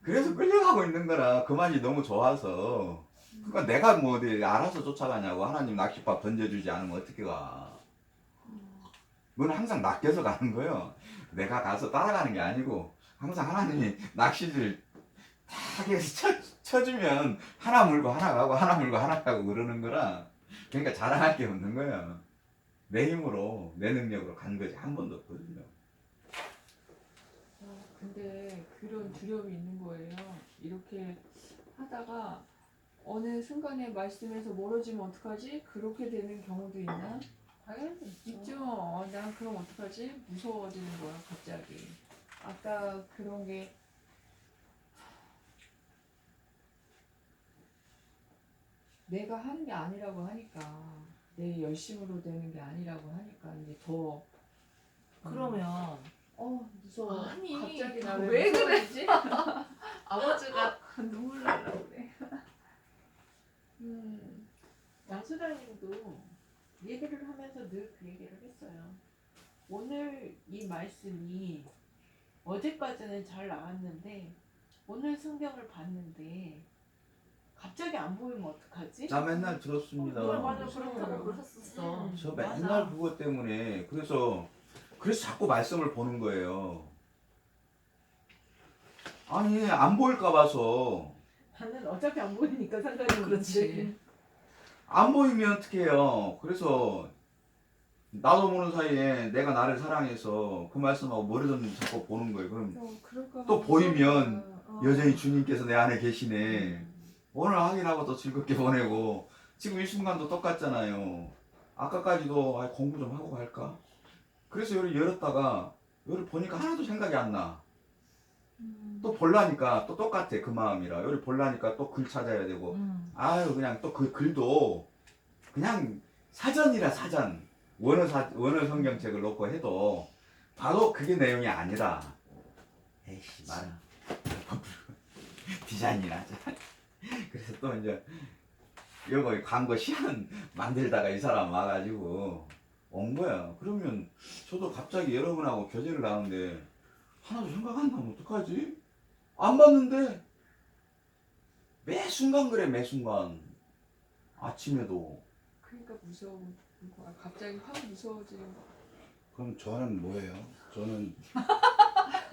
그래서 끌려가고 있는 거라 그 맛이 너무 좋아서. 그러니까 내가 뭐 어디 알아서 쫓아가냐고. 하나님 낚싯밥 던져주지 않으면 어떻게 가. 그건 항상 낚여서 가는 거예요. 내가 가서 따라가는 게 아니고 항상 하나님이 낚시를 탁 해서 쳐주면 하나 물고 하나 가고 하나 물고 하나 가고 그러는 거라. 그러니까 자랑할 게 없는 거야. 내 힘으로 내 능력으로 간 거지 한 번도 없거든요. 근데 그런 두려움이 있는 거예요. 이렇게 하다가 어느 순간에 말씀에서 멀어지면 어떡하지? 그렇게 되는 경우도 있나? 당연히 있죠. 난 그럼 어떡하지? 무서워지는 거야, 갑자기. 아까 그런 게 내가 하는 게 아니라고 하니까, 내 열심으로 되는 게 아니라고 하니까 이제 더 그러면 무서워. 아니, 갑자기 나 왜 왜 그래? 무서워지지? 아버지가 눈물 나려고 그래. 양수장님도 얘기를 하면서 늘 그 얘기를 했어요. 오늘 이 말씀이 어제까지는 잘 나왔는데 오늘 성경을 봤는데 갑자기 안 보이면 어떡하지? 나 맨날 들었습니다. 맞아 그렇다고 그러셨었어. 저 맞아. 맨날 그것 때문에 그래서 자꾸 말씀을 보는 거예요. 아니 안 보일까 봐서. 나는 어차피 안 보이니까 상관이 없는데. 그렇지. 안 보이면 어떻게 해요. 그래서 나도 모르는 사이에 내가 나를 사랑해서 그 말씀하고 머리 던지면 자꾸 보는 거예요. 그럼 그럴까 또 봐 보이면 무서워. 여전히 주님께서 내 안에 계시네. 오늘 확인하고 또 즐겁게 보내고 지금 이 순간도 똑같잖아요. 아까까지도 공부 좀 하고 갈까? 그래서 여기 열었다가 여기 보니까 하나도 생각이 안 나. 또 볼라니까 또 똑같아 그 마음이라. 여기 볼라니까 또 글 찾아야 되고. 아유 그냥 또 그 글도 그냥 사전이라 사전. 원어 성경책을 놓고 해도 바로 그게 내용이 아니라. 에이씨 말아. 디자인이나 하자. 그래서 또 이제 요거 광고 시안 만들다가 이 사람 와가지고 온 거야. 그러면 저도 갑자기 여러분하고 교제를 하는데 하나도 생각 안 나면 어떡하지? 안 봤는데 매 순간 그래, 매 순간. 아침에도. 그러니까 무서운 거야. 갑자기 확 무서워지는 거. 그럼 저는 뭐예요? 저는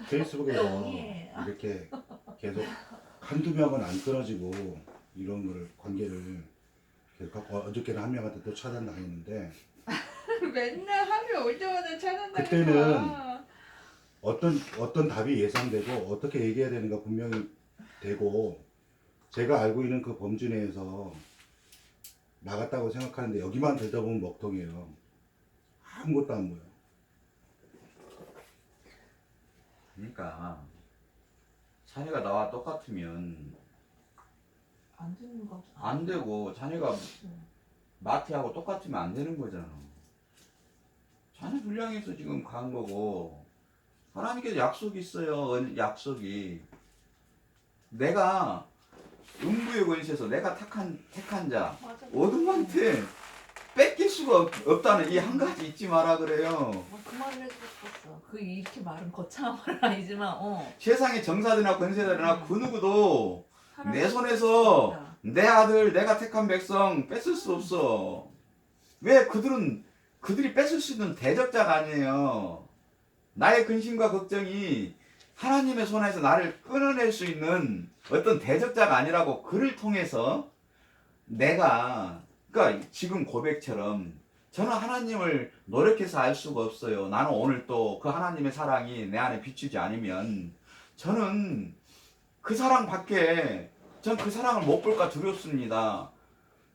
페이스북에서 똥이에요. 이렇게 계속 한두 명은 안 끊어지고 이런 거를 관계를 계속 갖고 어저께는 한 명한테 또 차단당했는데 맨날 하루 올 때마다 찾아다니까. 그때는 어떤 답이 예상되고 어떻게 얘기해야 되는가 분명히 되고 제가 알고 있는 그 범주 내에서 나갔다고 생각하는데 여기만 들여다보면 먹통이에요. 아무것도 안 보여. 그러니까 자네가 나와 똑같으면 안 되는 거. 안 되고 자네가 마티하고 똑같으면 안 되는 거잖아. 자네 분량에서 지금 간 거고 하나님께서 약속이 있어요. 약속이. 내가 음부의 권세에서 내가 택한 자 맞아. 어둠한테 뺏길 수가 없다는 이 한 가지 잊지 마라 그래요. 그 말을 해줬었어. 그 이렇게 말은 거창한 말은 아니지만 세상의 정사들이나 권세들이나 그 누구도 내 손에서 없다. 내 아들 내가 택한 백성 뺏을 수 없어. 왜 그들이 뺏을 수 있는 대적자가 아니에요. 나의 근심과 걱정이 하나님의 손에서 나를 끊어낼 수 있는 어떤 대적자가 아니라고 그를 통해서 내가 그러니까 지금 고백처럼 저는 하나님을 노력해서 알 수가 없어요. 나는 오늘 또 그 하나님의 사랑이 내 안에 비추지 않으면 저는 그 사랑밖에 전 그 사랑을 못 볼까 두렵습니다.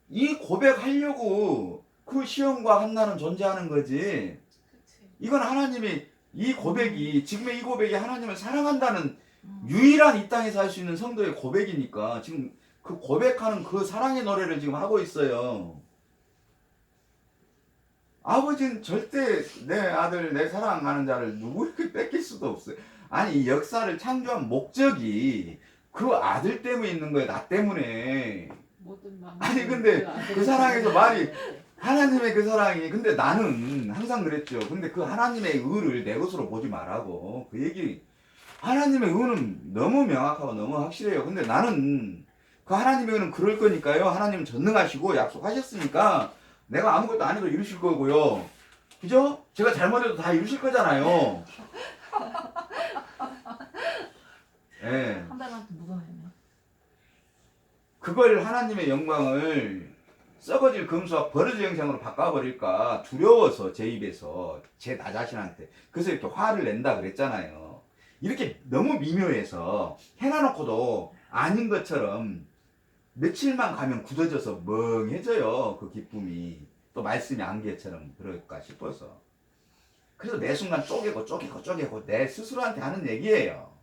이 고백하려고 그 시험과 한나는 존재하는 거지. 그치. 이건 하나님이 이 고백이 지금의 이 고백이 하나님을 사랑한다는 유일한 이 땅에서 할 수 있는 성도의 고백이니까 지금 그 고백하는 그 사랑의 노래를 지금 하고 있어요. 아버지는 절대 내 아들 내 사랑하는 자를 누구에게 뺏길 수도 없어요. 아니 이 역사를 창조한 목적이 그 아들 때문에 있는 거예요. 나 때문에. 모든 마음. 아니, 근데 그 사랑에서 말이 하나님의 그 사랑이 근데 나는 항상 그랬죠. 근데 그 하나님의 의를 내 것으로 보지 말라고 그 얘기. 하나님의 의는 너무 명확하고 너무 확실해요. 근데 나는 그 하나님의 의는 그럴 거니까요. 하나님은 전능하시고 약속하셨으니까 내가 아무것도 안 해도 이루실 거고요. 그죠? 제가 잘못해도 다 이루실 거잖아요. 예. 한 달한테 묻어내면. 그걸 하나님의 영광을 썩어질 금수와 버려질 형상으로 바꿔버릴까 두려워서 제 입에서 나 자신한테 그래서 이렇게 화를 낸다 그랬잖아요. 이렇게 너무 미묘해서 해놔놓고도 아닌 것처럼 며칠만 가면 굳어져서 멍해져요. 그 기쁨이 또 말씀이 안개처럼 그럴까 싶어서 그래서 매 순간 쪼개고 내 스스로한테 하는 얘기예요.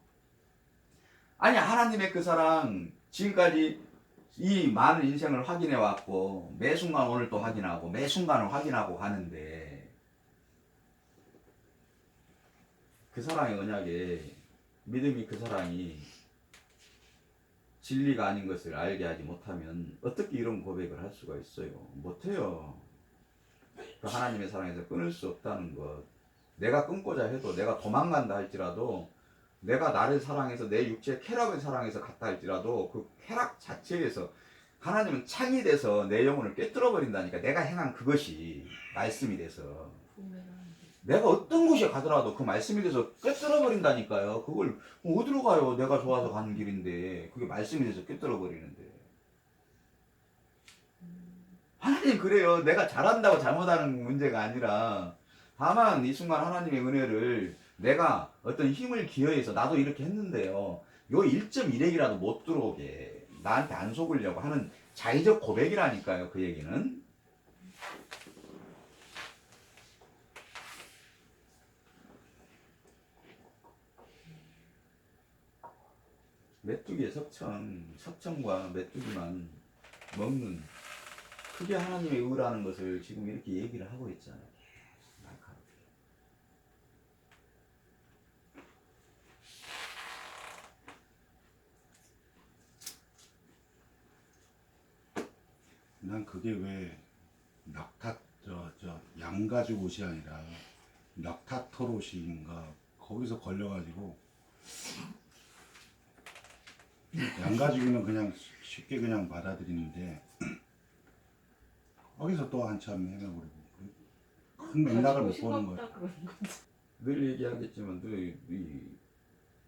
아니 하나님의 그 사랑 지금까지 이 많은 인생을 확인해 왔고 매 순간 오늘 또 확인하고 매 순간을 확인하고 가는데 그 사랑의 언약에 믿음이 그 사랑이 진리가 아닌 것을 알게 하지 못하면 어떻게 이런 고백을 할 수가 있어요? 못해요. 그 하나님의 사랑에서 끊을 수 없다는 것. 내가 끊고자 해도 내가 도망간다 할지라도 내가 나를 사랑해서 내 육체의 쾌락을 사랑해서 갔다 할지라도 그 쾌락 자체에서 하나님은 창이 돼서 내 영혼을 꿰뚫어 버린다니까. 내가 행한 그것이 말씀이 돼서 내가 어떤 곳에 가더라도 그 말씀이 돼서 꿰뚫어 버린다니까요. 그걸 어디로 가요? 내가 좋아서 가는 길인데 그게 말씀이 돼서 꿰뚫어 버리는데. 하나님 그래요. 내가 잘한다고 잘못하는 문제가 아니라 다만 이 순간 하나님의 은혜를 내가 어떤 힘을 기여해서 나도 이렇게 했는데요. 요 1.1핵이라도 못 들어오게 나한테 안 속으려고 하는 자의적 고백이라니까요. 그 얘기는. 메뚜기의 석청과 메뚜기만 먹는 그게 하나님의 의라는 것을 지금 이렇게 얘기를 하고 있잖아요. 날카롭게. 난 그게 왜 낙타 양가죽 옷이 아니라 멱타털 옷인가 거기서 걸려가지고 양가죽이면 그냥 쉽게 그냥 받아들이는데 거기서 또 한참 헤매버리고 큰 맥락을 못 보는 거예요. 싱겁다 그러는 거지. 늘 얘기하겠지만 늘 이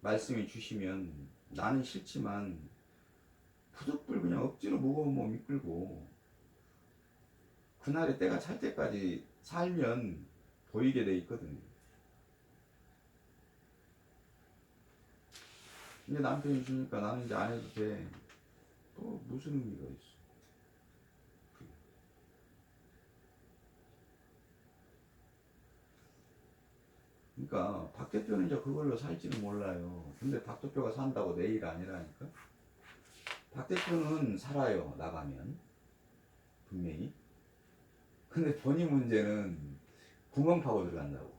말씀해 주시면 나는 싫지만 부적불 그냥 억지로 뭐 이끌고 그날의 때가 찰 때까지 살면 보이게 돼 있거든요. 근데 남편이 주니까 나는 이제 안 해도 돼. 또 무슨 의미가 있어? 그러니까 박 대표는 이제 그걸로 살지는 몰라요. 근데 박 대표가 산다고 내 일 아니라니까. 박 대표는 살아요, 나가면 분명히. 근데 본인 문제는 구멍 파고 들어간다고.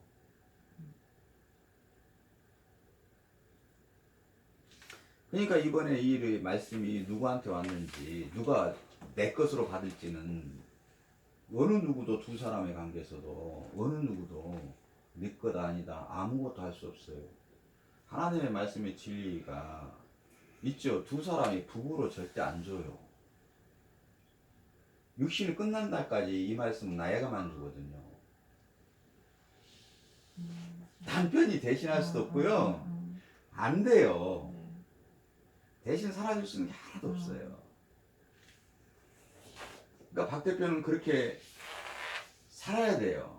그러니까 이번에 이 말씀이 누구한테 왔는지, 누가 내 것으로 받을지는 어느 누구도 두 사람의 관계에서도 어느 누구도 네 것 아니다 아무것도 할 수 없어요. 하나님의 말씀의 진리가 있죠. 두 사람이 부부로 절대 안 줘요. 육신이 끝난 날까지 이 말씀은 나에가만 주거든요. 남편이 대신할 수도 없고요. 안 돼요. 대신 살아줄 수 있는 게 하나도 없어요. 그러니까 박 대표는 그렇게 살아야 돼요.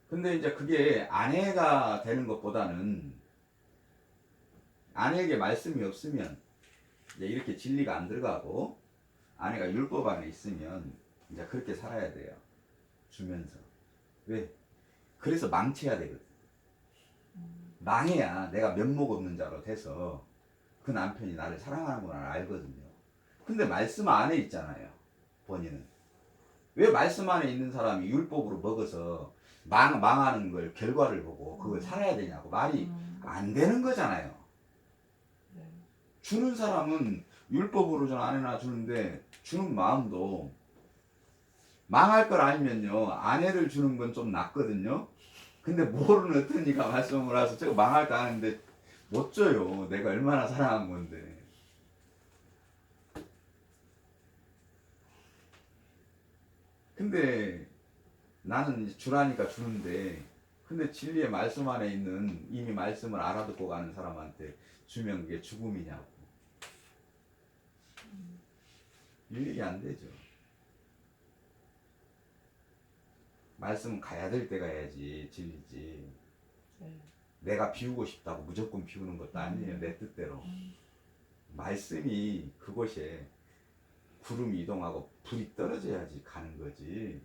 근데 이제 그게 아내가 되는 것보다는 아내에게 말씀이 없으면 이제 이렇게 진리가 안 들어가고 아내가 율법 안에 있으면 이제 그렇게 살아야 돼요. 주면서. 왜? 그래서 망쳐야 되거든. 망해야 내가 면목 없는 자로 돼서 그 남편이 나를 사랑하는구나 알거든요. 근데 말씀 안에 있잖아요. 본인은. 왜 말씀 안에 있는 사람이 율법으로 먹어서 망하는 걸 결과를 보고 그걸 살아야 되냐고 말이 안 되는 거잖아요. 주는 사람은 율법으로 전 아내나 주는데 주는 마음도 망할 걸 알면요 아내를 주는 건 좀 낫거든요. 근데 모르는 어떤 이가 말씀을 해서 제가 망할까 하는데 못 줘요. 내가 얼마나 사랑한 건데. 근데 나는 이제 주라니까 주는데 근데 진리의 말씀 안에 있는 이미 말씀을 알아듣고 가는 사람한테 주면 그게 죽음이냐고. 유익이 안 되죠. 말씀은 가야 될 때 가야지 진리지. 내가 비우고 싶다고 무조건 비우는 것도 아니에요. 내 뜻대로. 말씀이 그곳에 구름이 이동하고 불이 떨어져야지 가는 거지.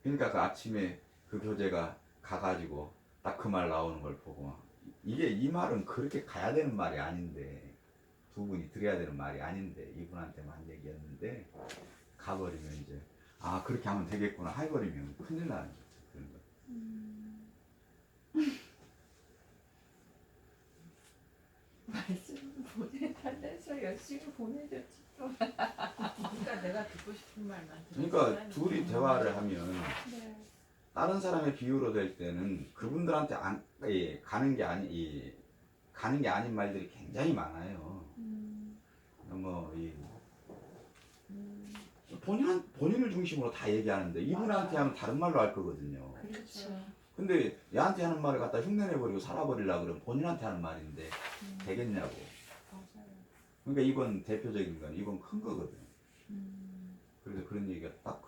그러니까 그 아침에 그 교재가 가가지고 딱 그 말 나오는 걸 보고 이게 이 말은 그렇게 가야 되는 말이 아닌데 두 분이 들어야 되는 말이 아닌데 이분한테만 얘기했는데 가버리면 이제 아 그렇게 하면 되겠구나 해버리면 큰일 나는 거죠. 그런 거. 말씀 보내달래서 열심히 보내줬지. 그러니까 내가 듣고 싶은 말만 그러니까 둘이 대화를 하면 네. 다른 사람의 비유로 될 때는 그분들한테 가는 게 가는 게 아닌 말들이 굉장히 많아요. 본인을 중심으로 다 얘기하는데 이분한테 하면 다른 말로 할 거거든요. 그렇죠. 근데 얘한테 하는 말을 갖다 흉내내버리고 살아버리려고 그러면 본인한테 하는 말인데 되겠냐고. 맞아요. 그러니까 이번 대표적인 건 이번 큰 거거든. 그래서 그런 얘기가 딱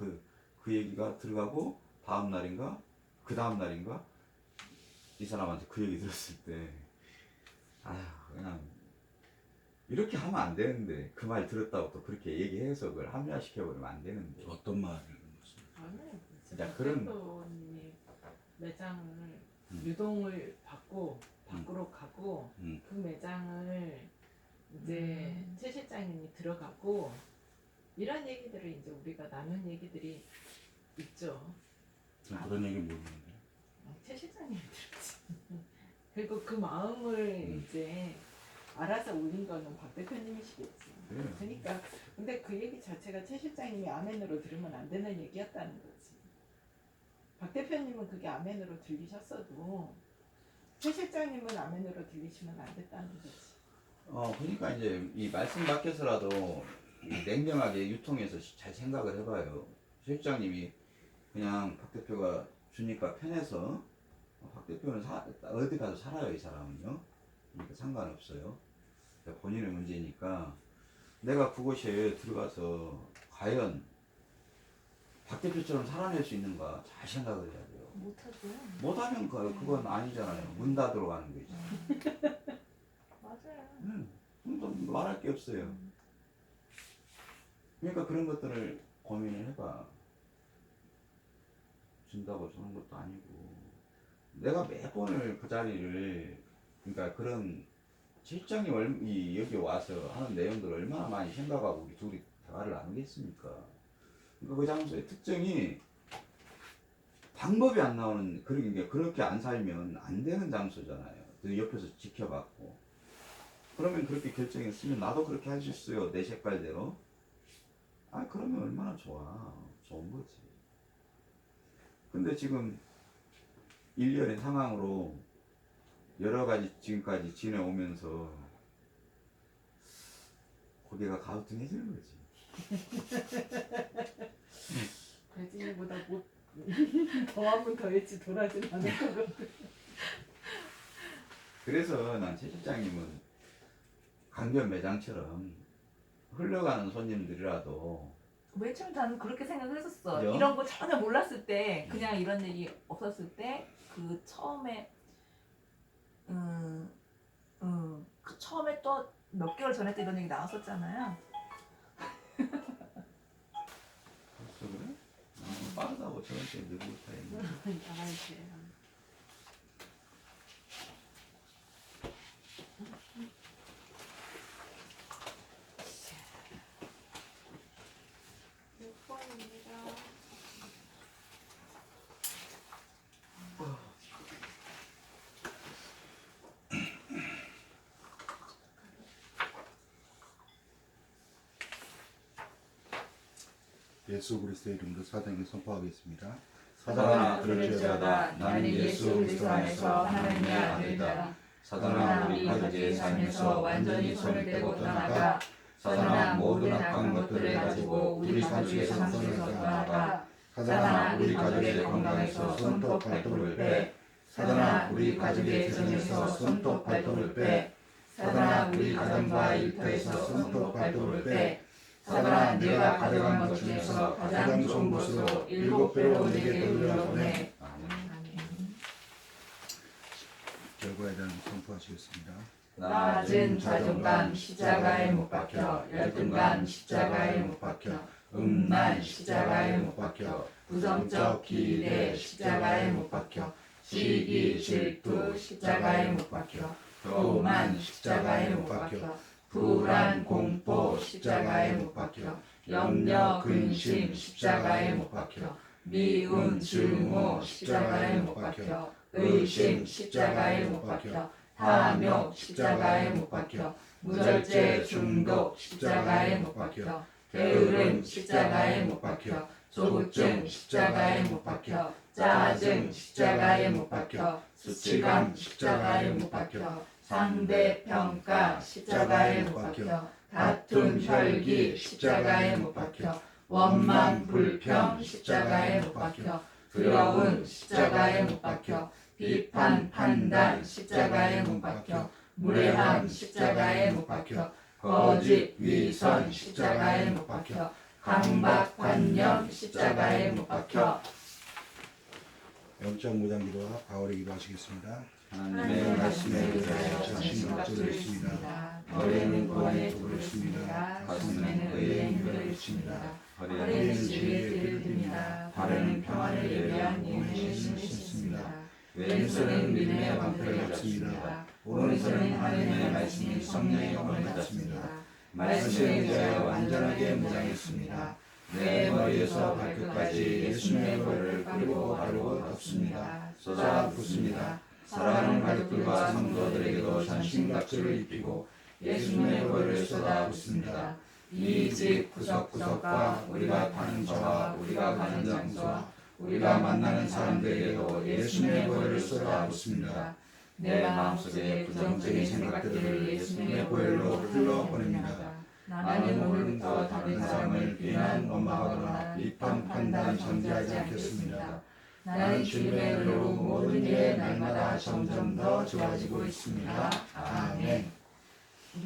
그 얘기가 들어가고 다음 날인가 그 다음 날인가 이 사람한테 그 얘기 들었을 때 아휴 그냥 이렇게 하면 안 되는데 그 말 들었다고 또 그렇게 얘기해서 그걸 합리화시켜버리면 안 되는데 어떤 말을 아니 야, 진짜 그런- 대표님이 매장을 유동을 받고 밖으로 가고 그 매장을 이제 최 실장님이 들어가고 이런 얘기들을 이제 우리가 나눈 얘기들이 있죠. 그런 얘기 모르는데 최 실장님이 들었지. 그리고 그 마음을 이제 알아서 올린 거는 박 대표님이시겠지. 그래요. 그러니까 근데 그 얘기 자체가 최 실장님이 아멘으로 들으면 안 되는 얘기였다는 거지. 박 대표님은 그게 아멘으로 들리셨어도 최 실장님은 아멘으로 들리시면 안 됐다는 거지. 그러니까 이제 이 말씀 밖에서라도 이 냉정하게 유통해서 잘 생각을 해봐요. 실장님이 그냥 박 대표가 주니까 편해서 박 대표는 어디 가서 살아요, 이 사람은요. 그러니까 상관없어요. 그러니까 본인의 문제니까 내가 그곳에 들어가서 과연 박 대표처럼 살아낼 수 있는가 잘 생각을 해야 돼요. 못하죠. 못하면 그건 아니잖아요. 문 닫으러 가는 거지. 맞아요. 또 말할 게 없어요. 그러니까 그런 것들을 고민을 해봐. 준다고 주는 것도 아니고 내가 매번을 그 자리를 그러니까 그런 실장이 여기 와서 하는 내용들을 얼마나 많이 생각하고 우리 둘이 대화를 나누겠습니까? 그러니까 그 장소의 특징이 방법이 안 나오는 그렇게 안 살면 안 되는 장소잖아요. 그 옆에서 지켜봤고 그러면 그렇게 결정했으면 나도 그렇게 할 수 있어요. 내 색깔대로. 그러면 얼마나 좋은 거지. 근데 지금 일련의 상황으로 여러 가지 지금까지 지내오면서 고개가 가우뚱해지는 거지. 배진이보다 못 더하면 더했지 덜하진 않을 거거든. 그래서 난 최 실장님은 강변 매장처럼 흘러가는 손님들이라도 맨 처음에 나는 그렇게 생각을 했었어. 그죠? 이런 거 전혀 몰랐을 때, 그냥 이런 일이 없었을 때, 그 처음에, 그 처음에 또 몇 개월 전에 또 이런 얘기 나왔었잖아요. 벌써 그래? 빠르다고 저런 때 누구 타임. 나갈게. 예수 그리스도의 이름으로 사장에 선포하겠습니다. 사단아 그럴지어다 나는 예수 그리스도 안에서 하나님의 아들이다. 사단아 우리 가족의 삶에서 완전히 손을 떼고 떠나가. 사단아 모든 악한 것들을 가지고 우리 가족의 삶에서 떠나가. 사단아 우리 가족의 건강에서 손톱 발톱을 빼. 사단아 우리 가족의 정에서 손톱 발톱을 빼. 사단아 우리 가정과 일터에서 손톱 발톱을 빼. 사단아 내가 가져간 것 중에서 가장 좋은 것으로 7배로 내게 돌려보내. 결과에 대한 선포하시겠습니다. 낮은 자존감 십자가에 못 박혀 열등감 십자가에 못 박혀 음란 십자가에 못 박혀 부정적 기대 십자가에 못 박혀 시기 질투 십자가에 못 박혀 교만 십자가에 못 박혀 불안 공포 십자가에 못 박혀 염려 근심 십자가에 못 박혀 미운 증오 십자가에 못 박혀 의심 십자가에 못 박혀 탐욕 십자가에 못 박혀 무절제 중독 십자가에 못 박혀 게으름 십자가에 못 박혀 조급증 십자가에 못 박혀 짜증 십자가에 못 박혀 수치감 십자가에 못 박혀 상대평가 십자가에 못 박혀 다툼 혈기 십자가에 못 박혀 원망 불평 십자가에 못 박혀 두려움 십자가에 못 박혀 비판 판단 십자가에 못 박혀 무례함 십자가에 못 박혀 거짓 위선 십자가에 못 박혀 강박 관념 십자가에 못 박혀. 영적 무장기도와 바울의 기도 하시겠습니다. 하나님의 말씀에 말씀에 의하여 의하여 자신과 자신과 있습니다. 머리는 구원의 도를 씁니다. 가슴에는 의의 힘을 입습니다. 허리에는 진리의 띠를 듭니다. 발에는 평안을 예비한 몸의 힘을 신습니다. 왼손은 믿음의 방패를 잡습니다. 오른손은 하나님의 말씀이 성령의 검을 잡습니다. 말씀에 의하여 완전하게 무장했습니다. 내 머리에서 발끝까지 예수님의 벌을 뿌리고 바르고 덮습니다. 쏟아 붓습니다. 사랑하는 가족들과 성도들에게도 전신갑주를 입히고 예수님의 보혈을 쏟아붓습니다. 이 집 구석구석과 우리가 타는 저와 우리가 가는 장소와 우리가 만나는 사람들에게도 예수님의 보혈을 쏟아붓습니다. 내 마음속에 부정적인 생각들을 예수님의 보혈로 흘러보냅니다. 나는 오늘부터 다른 사람을 비난, 원망하거나 비판, 판단, 정죄하지 않겠습니다. 나는 주님의 은혜로 모든 게 날마다 점점 더 좋아지고 있습니다. 아멘.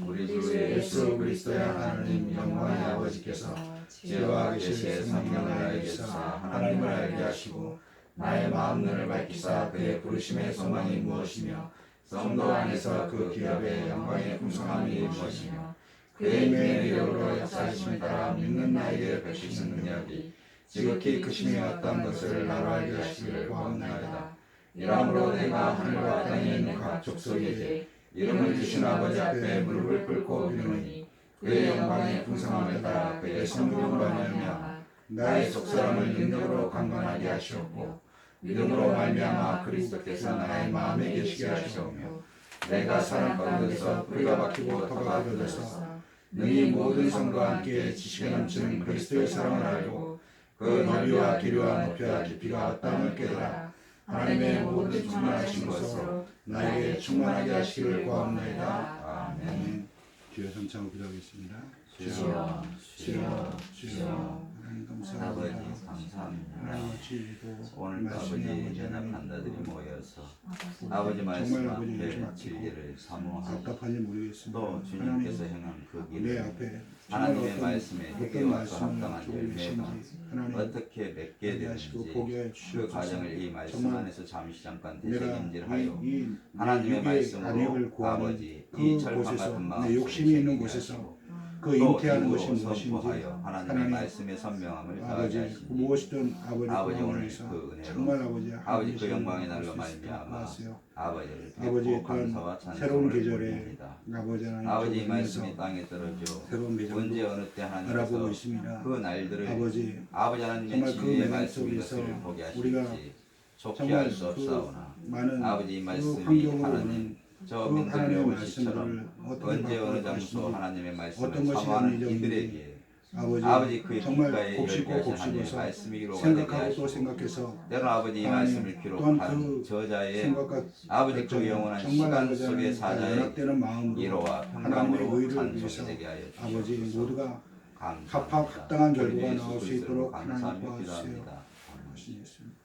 우리 주 예수 그리스도의 하나님 영광의 아버지께서 지혜와 계시의 성령을 알게 하사 하나님을 알게 하시고 나의 마음눈을 밝히사 그의 부르심의 소망이 무엇이며 성도 안에서 그 기업의 영광의 풍성함이 무엇이며 그의 힘의 이름으로 역사하심을 따라 믿는 나에게 베푸시는 능력이 지극히 크심이 어떤 것을 나로 알게 하시기를 구하옵나이다. 이러므로 내가 하늘과 땅에 있는 각 족속에게 이름을 주신 아버지 앞에 무릎을 꿇고 비노니 그의 영광의 풍성함을 따라 그의 성령으로 말미암아 나의 속사람을 능력으로 강건하게 하시옵고 믿음으로 말미암아 그리스도께서 나의 마음에 계시게 하시오며 내가 사랑 가운데서 뿌리가 박히고 터가 돋아서 능히 모든 성도와 함께 지식에 넘치는 그리스도의 사랑을 알고 그 너비와 길이와 높이와 깊이가 어떠함을 깨달아 하나님의 모든 충만하신 것으로 나에게 충만하게 하시기를 구하옵나이다. 아멘. 주여 삼창을 기도하겠습니다. 주여, 주여, 주여. 하나님 아버지 감사합니다. 감사합니다. 하나님 어찌도 오늘 말씀이 아버지 아버지 연합 하나님 판다들이 모여서 아버지 아버지 말씀 정말 아버지 앞에 요즘 진리를 사모하고 답답한지 모르겠습니다. 또 주님께서 행한 그 내 길을 앞에 하나님의 어떤 말씀에 어떤 회개와 또 말씀을 합당한 주고 열매가 계신지 하나님 어떻게 맺게 하시고 되는지 보게 그 주시옵소서. 과정을 이 말씀 정말 안에서 잠시 잠깐 내가 되새김질하여 이 하나님의 육의 말씀으로 안익을 구하는 아버지 그 이 철판 곳에서 같은 내 마음 욕심이 있는 곳에서 그 잉태한 것이 무엇인지 선포하여 하나님의 하나님 말씀의 선명함을 더하게 아버지 하시니 무엇이든 아버지 아버지 오늘 위해서 그 은혜로 정말 아버지 아버지 그 영광의 날로 말미암아 하세요. 아버지를 아버지 뵙고 또한 감사와 새로운 찬송을 계절에 올립니다. 아버지 하나님 아버지 이 주님께서 말씀이 땅에 떨어져 새로운 언제 계절을 어느 때 알아보고 하나님께서 있습니다. 그 날들을 아버지 아버지 하나님의 정말 그 진리의 내용 말씀인 속에서 것을 보게 우리가 하실지 좋게 정말 할 수 없사오나 많은 아버지 이 그 말씀이 환경으로 하나님 오는 저 그 민들레 하나님의 옷이처럼 말씀들을 어떻게 언제 어느 바꿔 장소 가시는지 하나님의 말씀을 어떤 것이 사모하는 합리적인지 이들에게 아버지 아버지 그의 정말 귓가에 곱씹고 열게 하신 하나님의 곱씹어서 말씀이 위로가 되게 생각하고 또 하시고 생각해서 때로 아버지 이 하나님 말씀을 또한 기록한 그 저자의 생각과 아버지 그 결정이 영원한 정말 시간 아버지 속의 하나님 사자의 연합되는 마음으로 위로와 하나님의 평강으로 의를 찬송이 위해서 되게 하여 아버지 주시옵소서. 모두가 감사합니다. 합당한 우리 결과가 예수 나올 수 그리스도로 있도록 하나님 감사하며 도와주세요. 기도합니다. 하신 예수님.